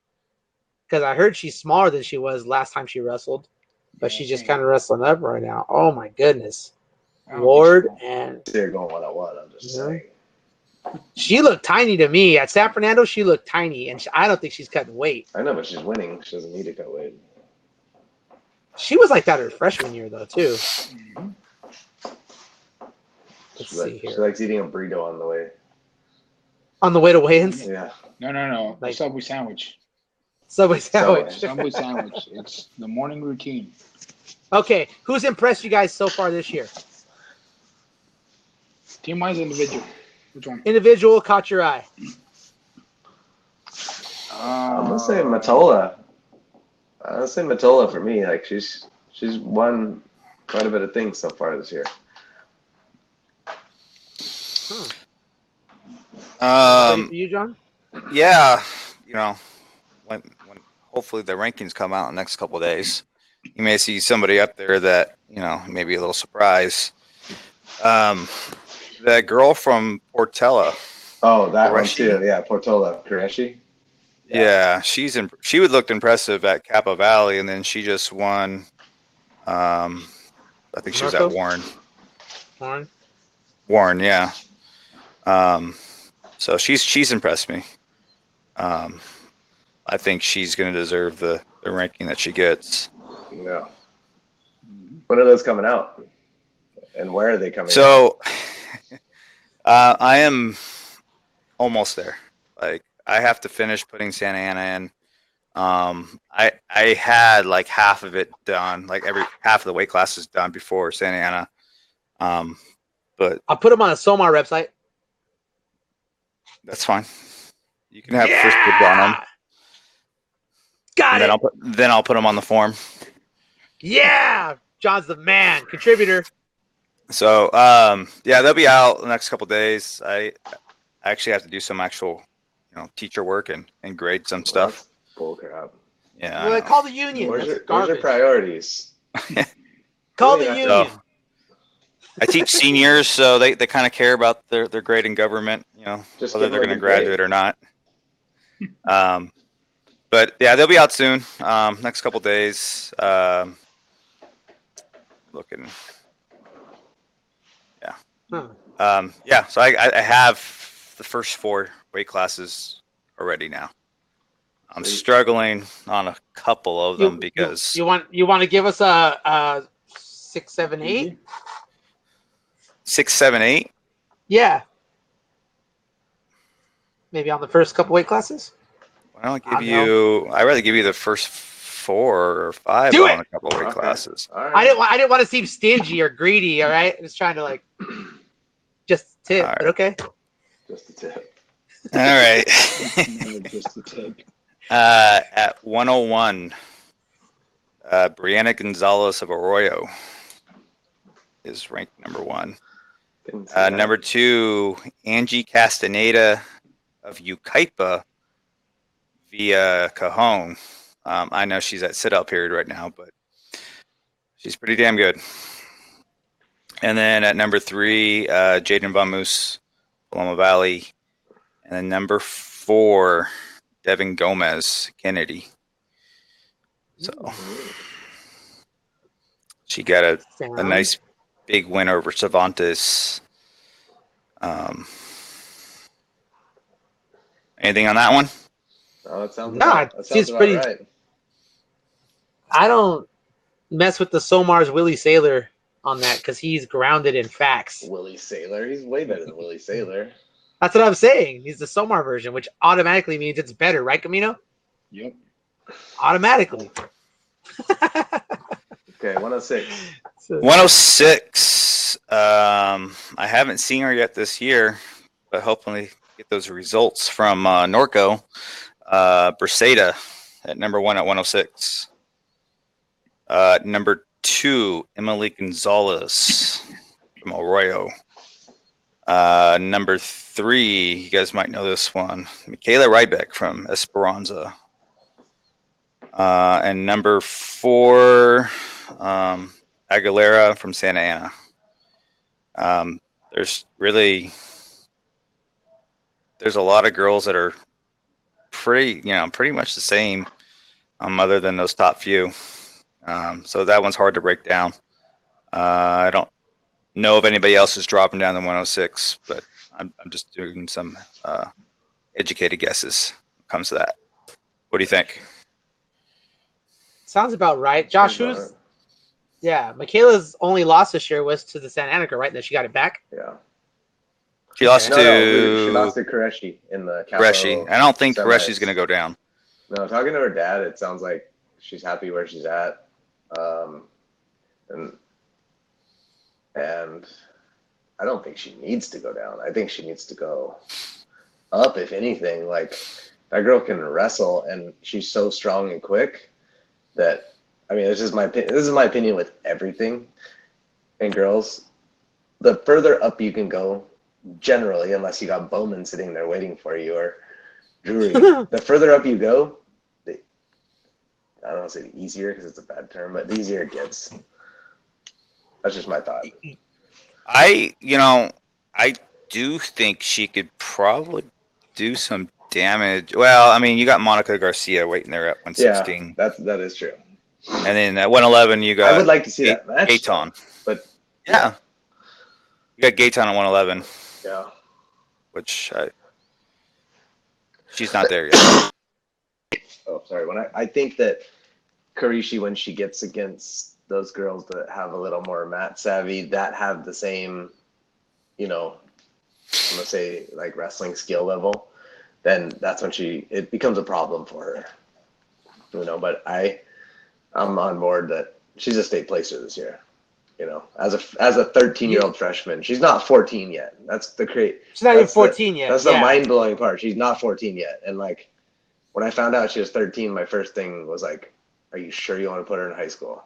Because I heard she's smaller than she was last time she wrestled, but she's just kind of wrestling up right now. Oh my goodness, Ward and They're going 101. I'm just saying. She looked tiny to me at San Fernando. She looked tiny, and I don't think she's cutting weight. I know, but she's winning. She doesn't need to cut weight. She was like that her freshman year though too. Let's see here. She likes eating a burrito on the way. On the way to weigh-ins. Yeah. No. Like- Subway sandwich. Subway sandwich. Subway sandwich. It's the morning routine. Okay, who's impressed you guys so far this year? Team-wise, individual. Which one? Individual caught your eye. I'm gonna say Matola. I'm gonna say Matola for me. Like she's won quite a bit of things so far this year. Ready for you, John? Yeah, when hopefully the rankings come out in the next couple of days, you may see somebody up there that maybe a little surprise. That girl from Portela. Oh, that one Qureshi. too. Yeah, Portola, Qureshi. Yeah, she would look impressive at Kappa Valley, and then she just won. I think she was at Marco? Warren. Warren? Yeah. So she's impressed me. I think she's going to deserve the ranking that she gets. Yeah. When are those coming out? And where are they coming out? So I am almost there. Like I have to finish putting Santa Ana in. I had like half of it done, like every half of the weight classes done before Santa Ana. But I'll put them on a Somar website. that's fine. You can have first dibs on them. Got And it. then I'll put them on the form. Yeah. John's the man. Contributor. So yeah, they'll be out the next couple days. I actually have to do some actual teacher work and grade some stuff. Bull crap. Yeah. Well, call the union. Where's That's your garbage. priorities? Call the Yeah. union. So I teach seniors, so they kind of care about their grade in government, Just whether give they're them going to a graduate grade. or not. But yeah, they'll be out soon. Next couple days. Looking. Yeah. Yeah. So I have the first 4 weight classes already now. I'm struggling on a couple of them because you want to give us a 6, 7, 8? 6, 7, 8. Yeah. Maybe on the first couple weight classes. Why don't I give you? I'd rather give you the first 4 or 5 Do on it! a couple weight classes. All right. I didn't want to seem stingy or greedy. All right, just trying to like just tip. All But okay. Just a tip. All right. Just a tip. At 101, Brianna Gonzalez of Arroyo is ranked number 1. Number 2, Angie Castaneda of Yucaipa via Cajon. I know she's at sit-out period right now, but she's pretty damn good. And then at number 3, Jaden Vamus, Paloma Valley. And then number 4, Devin Gomez, Kennedy. So she got a nice big win over Cervantes. Anything on that one? Oh, that sounds she's about pretty. right. I don't mess with the Somar's Willie Saylor on that because he's grounded in facts. Willie Saylor, he's way better than Willie Saylor. That's what I'm saying. He's the Somar version, which automatically means it's better, right, Camino? Yep. Automatically. Okay, 106. 106. I haven't seen her yet this year, but hopefully get those results from Norco. Briseda at number 1 at 106. Number 2, Emily Gonzalez from Arroyo. Number 3, you guys might know this one, Michaela Rybeck from Esperanza. And number 4, Aguilera from Santa Ana. There's a lot of girls that are pretty much the same, other than those top few. So that one's hard to break down. I don't know if anybody else is dropping down to 106, but I'm just doing some educated guesses when it comes to that. What do you think? Sounds about right. Josh, Michaela's only loss this year was to the Santa Ana girl, right? And then she got it back. Yeah. She lost No, she lost to Qureshi in the Qureshi. I don't think semis. Qureshi's going to go down. No, talking to her dad, it sounds like she's happy where she's at. And I don't think she needs to go down. I think she needs to go up, if anything. Like, that girl can wrestle, and she's so strong and quick that, I mean, this is my opinion with everything. And girls, the further up you can go, generally, unless you got Bowman sitting there waiting for you or Drury, the further up you go, I don't want to say easier because it's a bad term, but the easier it gets. That's just my thought. I do think she could probably do some damage. Well, I mean, you got Monica Garcia waiting there at 116. Yeah, that is true. And then at 111, you got I would like to see that match. Gaetan. But yeah. You got Gaetan at 111. Yeah. Which she's not there yet. Oh, sorry. I think that Karishi, when she gets against those girls that have a little more mat savvy, that have the same, I'm gonna say like wrestling skill level, then that's when it becomes a problem for her. But I'm on board that she's a state placer this year. As a 13-year-old freshman, she's not 14 yet. She's not even 14 yet. That's the mind-blowing part. She's not 14 yet. And like, when I found out she was 13, my first thing was like, "Are you sure you want to put her in high school?"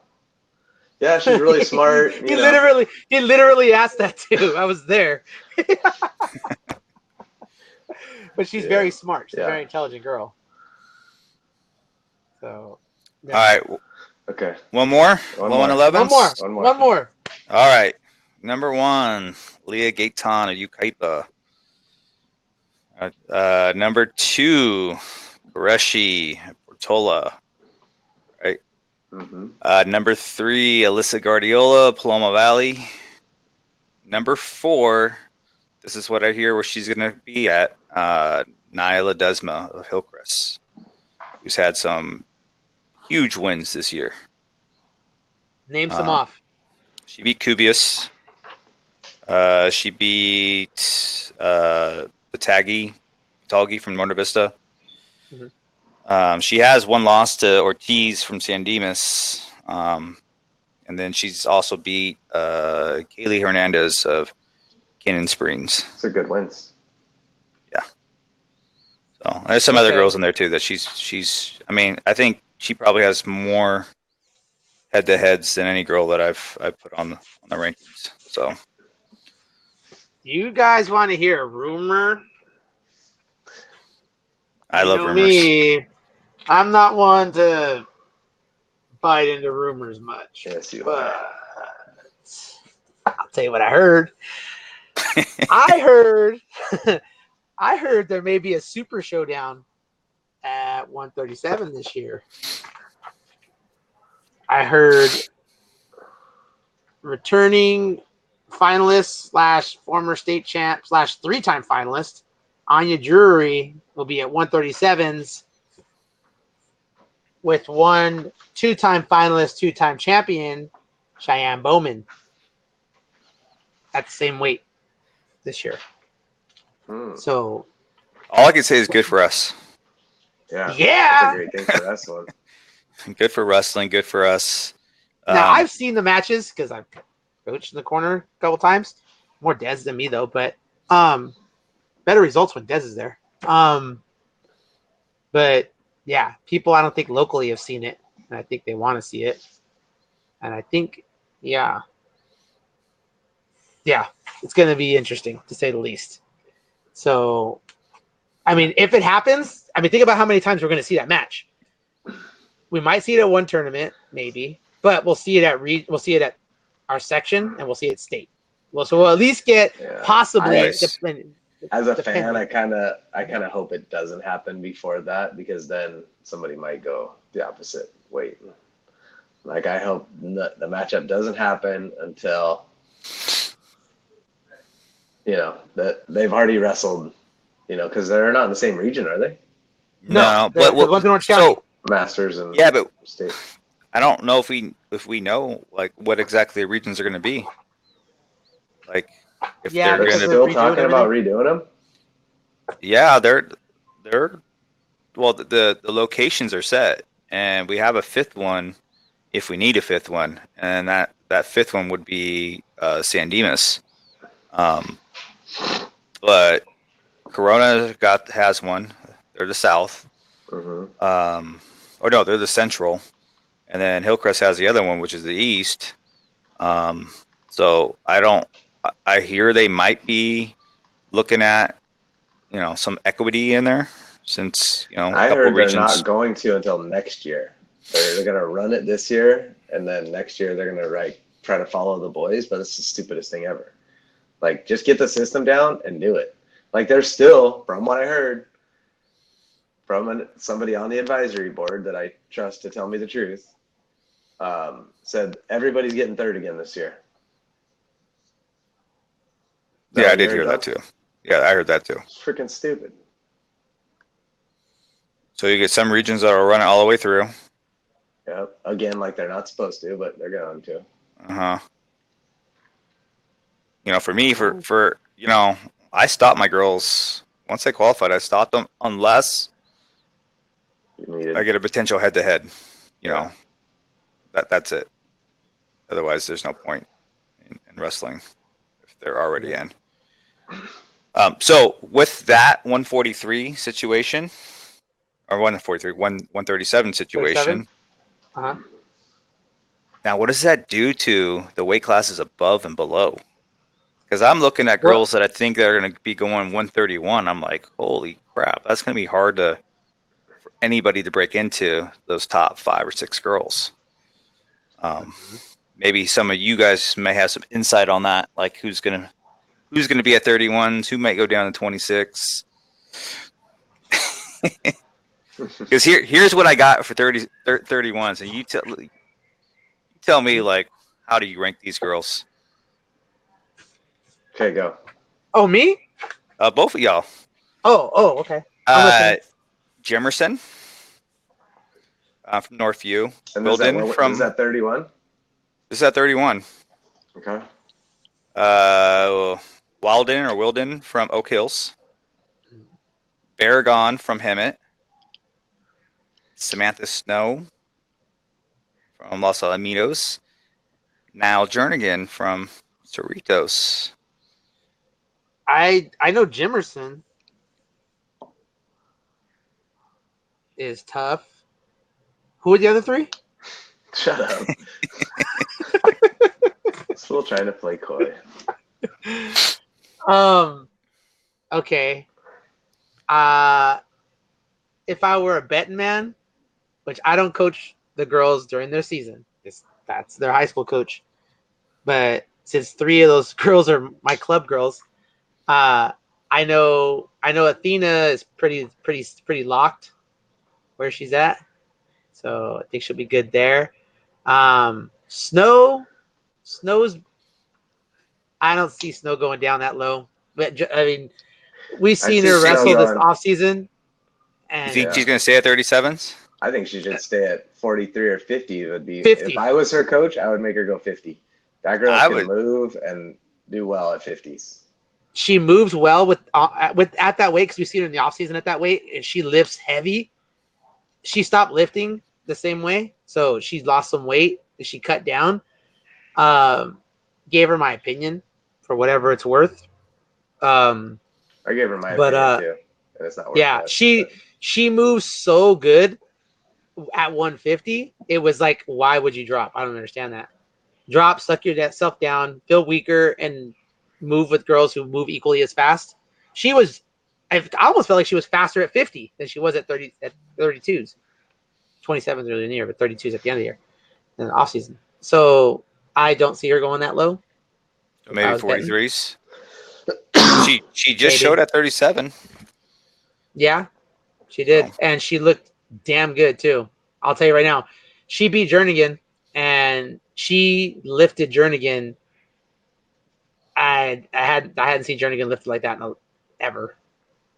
Yeah, she's really smart. He literally asked that too. I was there. But she's very smart. She's a very intelligent girl. So. Yeah. All right. Okay. One more? 111? One more. All right. Number 1, Leah Gaetan of Yucaipa. Number 2, Qureshi Portola. Right. Mm-hmm. Number 3, Alyssa Guardiola, Paloma Valley. Number 4, this is what I hear where she's going to be at, Nyla Desma of Hillcrest. who's had some huge wins this year. Name some off. She beat Kubius. She beat Batagi from Monte Vista. Mhm. She has one loss to Ortiz from San Dimas. And then she's also beat Kaylee Hernandez of Canyon Springs. It's a good wins. Yeah. So there's some other girls in there too that she's. I mean, I think she probably has more head-to-heads than any girl that I've put on the rankings. So. You guys want to hear a rumor? I love rumors. Me, I'm not one to bite into rumors much. Yes, you but I'll tell you what I heard. I heard there may be a super showdown at 137 this year. I heard returning finalist / former state champ / 3-time finalist Anya Drury will be at 137s with 1 2-time finalist, 2-time champion Cheyenne Bowman at the same weight this year. So all I can say is good for us. Yeah. Yeah. That's a great thing for wrestling. Good for wrestling. Good for us. Now I've seen the matches because I've coached in the corner a couple times. More Dez than me though, but better results when Dez is there. But yeah, people I don't think locally have seen it, and I think they want to see it. And I think, yeah, it's going to be interesting to say the least. So, I mean, if it happens, I mean, think about how many times we're going to see that match. We might see it at one tournament, maybe, but we'll see it at our section, and we'll see it at state. Well, so we'll at least get possibly. As a fan, I kind of hope it doesn't happen before that, because then somebody might go the opposite weight. Like, I hope the matchup doesn't happen until, that they've already wrestled, because they're not in the same region, are they? No, but one's in Orange County. Masters and but state. I don't know if we know like what exactly the regions are going to be. Like, if they're They're going to still talking about redoing them. Yeah, they're well, the locations are set, and we have a fifth one if we need a fifth one, and that fifth one would be San Dimas. But Corona has one. They're the south. Mm-hmm. Or no, they're the central, and then Hillcrest has the other one, which is the east. So I hear they might be looking at some equity in there, since I heard they're not going to until next year. They're going to run it this year, and then next year they're going to try to follow the boys. But it's the stupidest thing ever. Like, just get the system down and do it. Like, there's still, from what I heard from somebody on the advisory board that I trust to tell me the truth, said everybody's getting third again this year. Yeah, I did hear that too. Yeah, I heard that too. It's freaking stupid. So you get some regions that will run it all the way through. Yeah, again, like they're not supposed to, but they're going to. For me, for I stopped my girls once they qualified. I stopped them unless I get a potential head-to-head. That's it. Otherwise, there's no point in wrestling if they're already in. So with that 143 situation, or 137 situation. Now, what does that do to the weight classes above and below? Because I'm looking at girls that I think they're going to be going 131. I'm like, holy crap, that's going to be hard for anybody to break into those top 5 or 6 girls. Maybe some of you guys may have some insight on that, like who's going to be at 31s, who might go down to 26. Because here's what I got for 31s, and you tell me, like, how do you rank these girls? Okay, go. Oh, me? Both of y'all. Oh, okay. Jemerson. from Northview. And Wilden is that 31? This is at 31. Okay. Wilden from Oak Hills. Baragon from Hemet. Samantha Snow from Los Alamitos. Niall Jernigan from Cerritos. I know Jimerson is tough. Who are the other three? Shut up. Still trying to play coy. Okay. If I were a betting man, which I don't coach the girls during their season, that's their high school coach. But since 3 of those girls are my club girls, I know Athena is pretty locked where she's at. So I think she'll be good there. Snow's I don't see Snow going down that low. But I mean, we've seen her wrestle this offseason. You think she's going to stay at 37s? I think she should stay at 43 or 50. It would be 50. If I was her coach, I would make her go 50. That girl can move and do well at 50s. She moves well with at that weight because we've seen her in the offseason at that weight, and she lifts heavy. She stopped lifting the same way, so she's lost some weight. She cut down. Gave her my opinion for whatever it's worth. I gave her my opinion too, and it's not worth it. She moves so good at 150. It was like, why would you drop? I don't understand that. Drop, suck yourself down, feel weaker, and move with girls who move equally as fast. I almost felt like she was faster at 50 than she was at 32s. 27s earlier in the year, but 32s at the end of the year in the off season. So I don't see her going that low. Maybe 43s. She just showed at 37. Yeah, she did, and she looked damn good too. I'll tell you right now, she beat Jernigan, and she lifted Jernigan. I hadn't seen Jernigan lifted like that ever,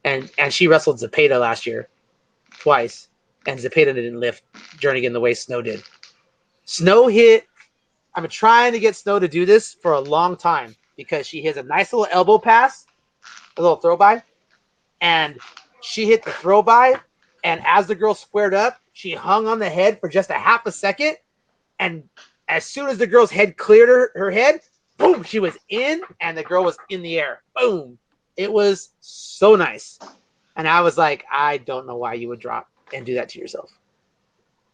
and she wrestled Zepeda last year twice, and Zepeda didn't lift Jernigan the way Snow did. Snow hit. I've been trying to get Snow to do this for a long time because she has a nice little elbow pass, a little throw by, and she hit the throw by, and as the girl squared up, she hung on the head for just a half a second, and as soon as the girl's head cleared her head, boom, she was in, and the girl was in the air. Boom. It was so nice. And I was like, I don't know why you would drop and do that to yourself.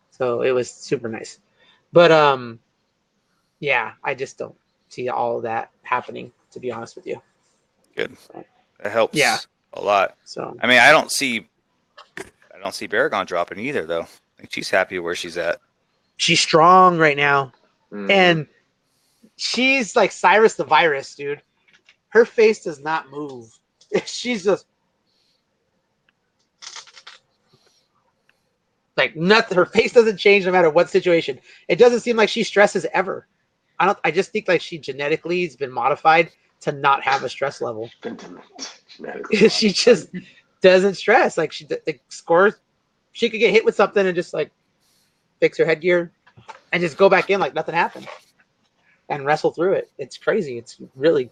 So it was super nice. But yeah, I just don't see all of that happening, to be honest with you. Good. It helps a lot. So I mean, I don't see Baragon dropping either, though. I think she's happy where she's at. She's strong right now. And she's like Cyrus the Virus, dude. Her face does not move. She's just like nothing. Her face doesn't change no matter what situation. It doesn't seem like she stresses ever. I just think like she genetically has been modified to not have a stress level. She just doesn't stress. Like she scores. She could get hit with something and just like fix her headgear and just go back in like nothing happened and wrestle through it. It's crazy. It's really,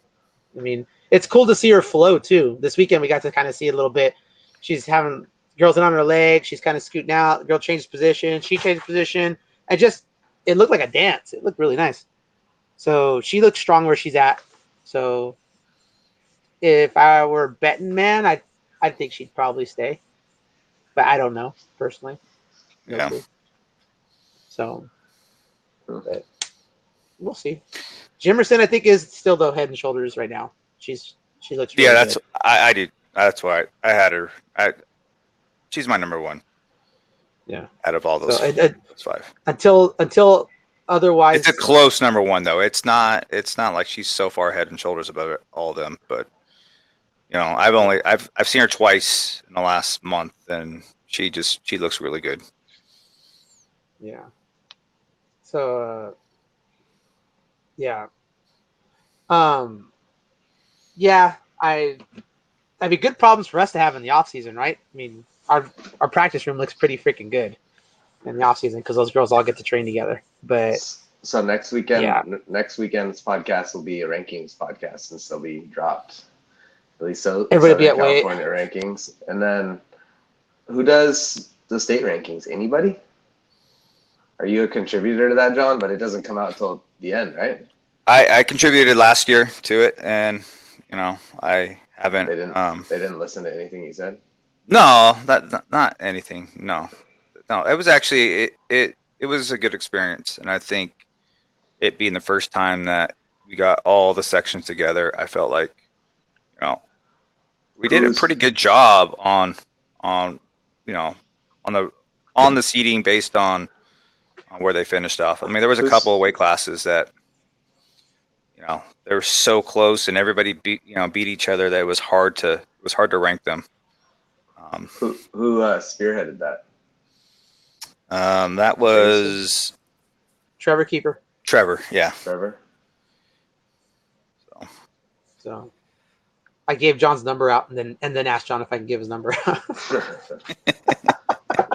I mean, it's cool to see her flow too. This weekend we got to kind of see a little bit. She's having girls in on her leg. She's kind of scooting out. The girl changes position. She changes position. It looked like a dance. It looked really nice. So she looks strong where she's at. So if I were a betting man, I think she'd probably stay. But I don't know personally. No clue. So but we'll see. Jimerson, I think, is still though head and shoulders right now. She looks really that's good. I do. That's why I had her. She's my number one. Yeah. Out of all those, those 5. Until otherwise, it's a close number one though. It's not like she's so far head and shoulders above all of them. But you know, I've seen her twice in the last month, and she looks really good. Yeah. So yeah. Yeah, I mean, good problems for us to have in the off season, right? I mean, our practice room looks pretty freaking good. in the off season because those girls all get to train together. But So next weekend, Yeah. next weekend's podcast will be a rankings podcast since they'll be dropped. At least so Everybody be Southern at weight. California rankings. And then who does the state rankings? Anybody? Are you a contributor to that, John? But it doesn't come out until the end, right? I contributed last year to it, and I haven't. They didn't listen to anything you said. No, not anything. No. It was actually it was a good experience, and I think it being the first time that we got all the sections together, I felt like we did a pretty good job on the seating based on where they finished off. I mean, there was a couple of weight classes that they were so close, and everybody beat each other that it was hard to rank them. Who spearheaded that? That was Trevor Keeper. Trevor. Yeah. Trevor. So I gave John's number out and then asked John if I can give his number out.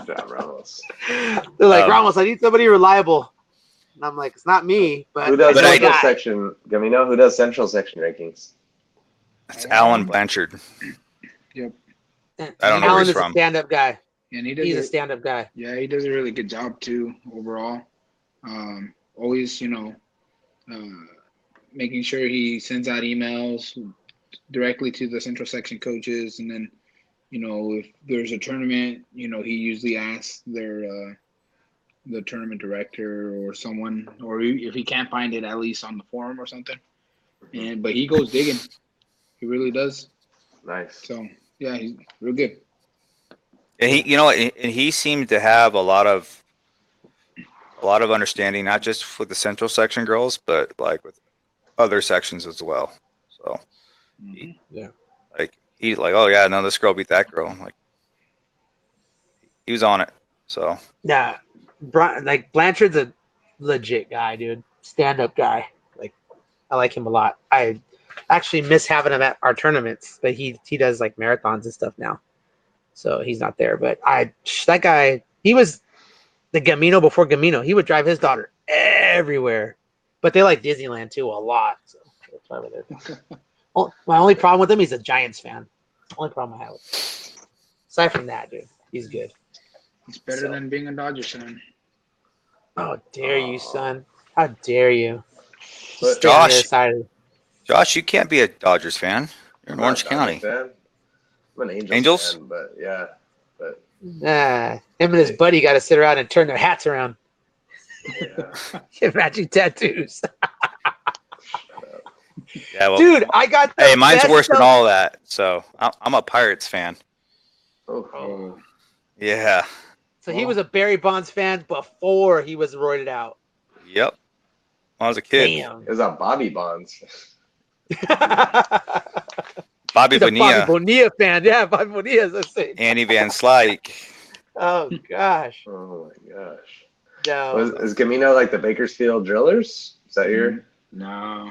John Ramos. They're like, Ramos, I need somebody reliable. And I'm like, it's not me, but Who does I know a central guy. section? Gamino, who does central section rankings? It's Alan Blanchard. Yep. I don't know where Alan he's is a from. stand-up guy. And he does He's a stand-up guy. Yeah, he does a really good job too overall. Always, making sure he sends out emails directly to the central section coaches, and then, if there's a tournament, he usually asks the tournament director or someone, or if he can't find it, at least on the forum or something. But he goes digging. He really does. Nice. So yeah, he's real good. And he seemed to have a lot of understanding, not just with the central section girls, but like with other sections as well. So he's like, oh yeah, no, this girl beat that girl. Like, he was on it. So Yeah. Blanchard's a legit guy, dude. Stand-up guy. Like, I like him a lot. I actually miss having him at our tournaments, but he does like marathons and stuff now. So he's not there. But that guy, he was the Gamino before Gamino. He would drive his daughter everywhere. But they like Disneyland too a lot. So that's why we're there. My only problem with him, he's a Giants fan. Only problem I have with him. Aside from that, dude, he's good. It's better than being a Dodgers fan. How dare you, son? How dare you? But Stay on the Josh- other side of Josh, you can't be a Dodgers fan. You're in I'm Orange not a County. Fan. I'm an Angels? fan, but yeah. him and his buddy got to sit around and turn their hats around. Yeah. Get matching tattoos. Yeah, well, Dude, I got the hey, mine's best worse than of- all that. So I'm a Pirates fan. Oh. Yeah. So he was a Barry Bonds fan before he was roided out. Yep. When I was a kid. Damn. It was on Bobby Bonds. Bobby He's a Bonilla, Bobby Bonilla fan. Yeah, Bobby Bonilla is the same. Andy Van Slyke. Oh, gosh. Oh my gosh. No. Is Gamino like the Bakersfield Drillers? Is that your? No,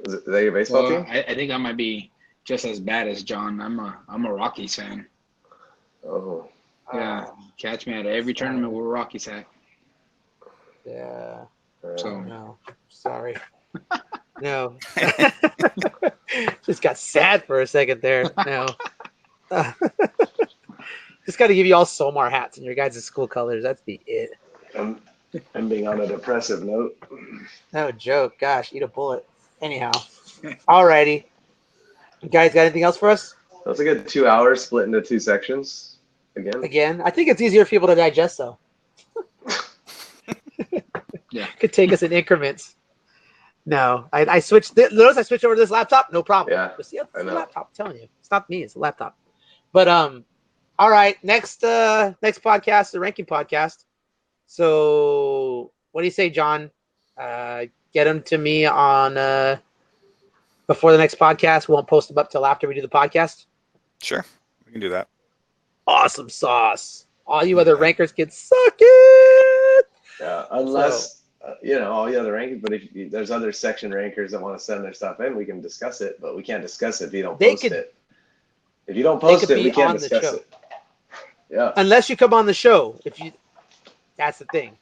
Is that your baseball team? I think I might be just as bad as John. I'm a Rockies fan. Oh. Yeah, catch me at every tournament where Rockies at. Yeah. So No. Sorry. No. Just got sad for a second there. No. Just got to give you all Somar hats in your guys' school colors. That's the it. I'm being on a depressive note. No joke. Gosh, eat a bullet. Anyhow. Alrighty. You guys got anything else for us? That was a good 2 hours split into two sections. Again. I think it's easier for people to digest, though. Yeah. Could take us in increments. No, I switched. Notice I switched over to this laptop. No problem. Yeah, But see, it's I the know. laptop. I'm telling you, it's not me. It's the laptop. But all right. Next podcast, the ranking podcast. So what do you say, John? Get them to me on before the next podcast. We won't post them up till after we do the podcast. Sure. We can do that. Awesome sauce. All you other rankers can suck it. Yeah, unless all the other rankings. But if there's other section rankers that want to send their stuff in, we can discuss it. But we can't discuss it if you don't post it. If you don't post could it, be we can't on the discuss show. it. Yeah. Unless you come on the show. That's the thing.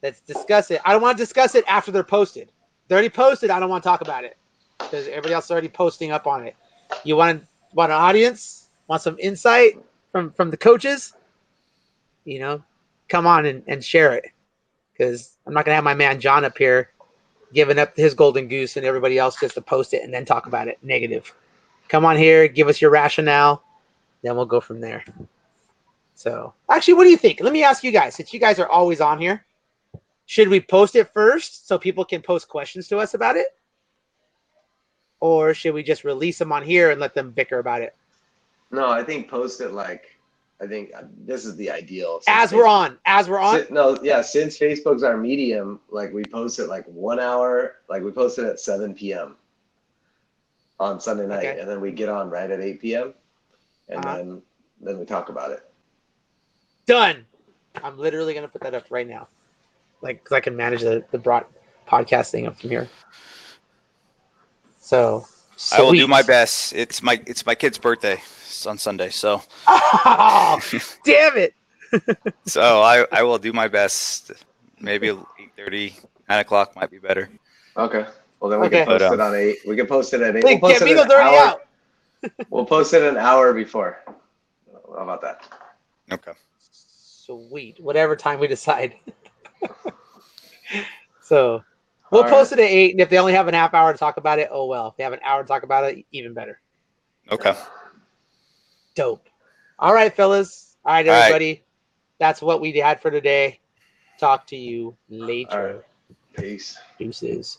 Let's discuss it. I don't want to discuss it after they're posted. They're already posted. I don't want to talk about it because everybody else is already posting up on it. You want an audience? Want some insight from the coaches? You know, come on and share it, because I'm not gonna have my man John up here giving up his golden goose and everybody else just to post it and then talk about it negative. Come on here, give us your rationale, then we'll go from there. So, actually, what do you think? Let me ask you guys, since you guys are always on here, should we post it first so people can post questions to us about it? Or should we just release them on here and let them bicker about it? No, I think post it I think this is the ideal. As we're on. Since Facebook's our medium, we post it 1 hour, we post it at 7 p.m. on Sunday night, Okay. and then we get on right at 8 p.m. and then we talk about it. Done. I'm literally going to put that up right now. Because I can manage the broad podcast thing up from here. So I will do my best. It's my kid's birthday. It's on Sunday, so. Oh, damn it! So I will do my best. Maybe 8:30, 9 o'clock might be better. Okay. Well, then we can post it on 8. We can post it at 8. We'll post Get Migos already out. We'll post it an hour before. How about that? Okay. Sweet. Whatever time we decide. So we'll post it at 8, and if they only have an half hour to talk about it, oh well. If they have an hour to talk about it, even better. Okay. Dope. All right, fellas. All right, everybody. That's what we had for today. Talk to you later. All right. Peace. Deuces.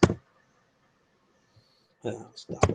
Oh, stop.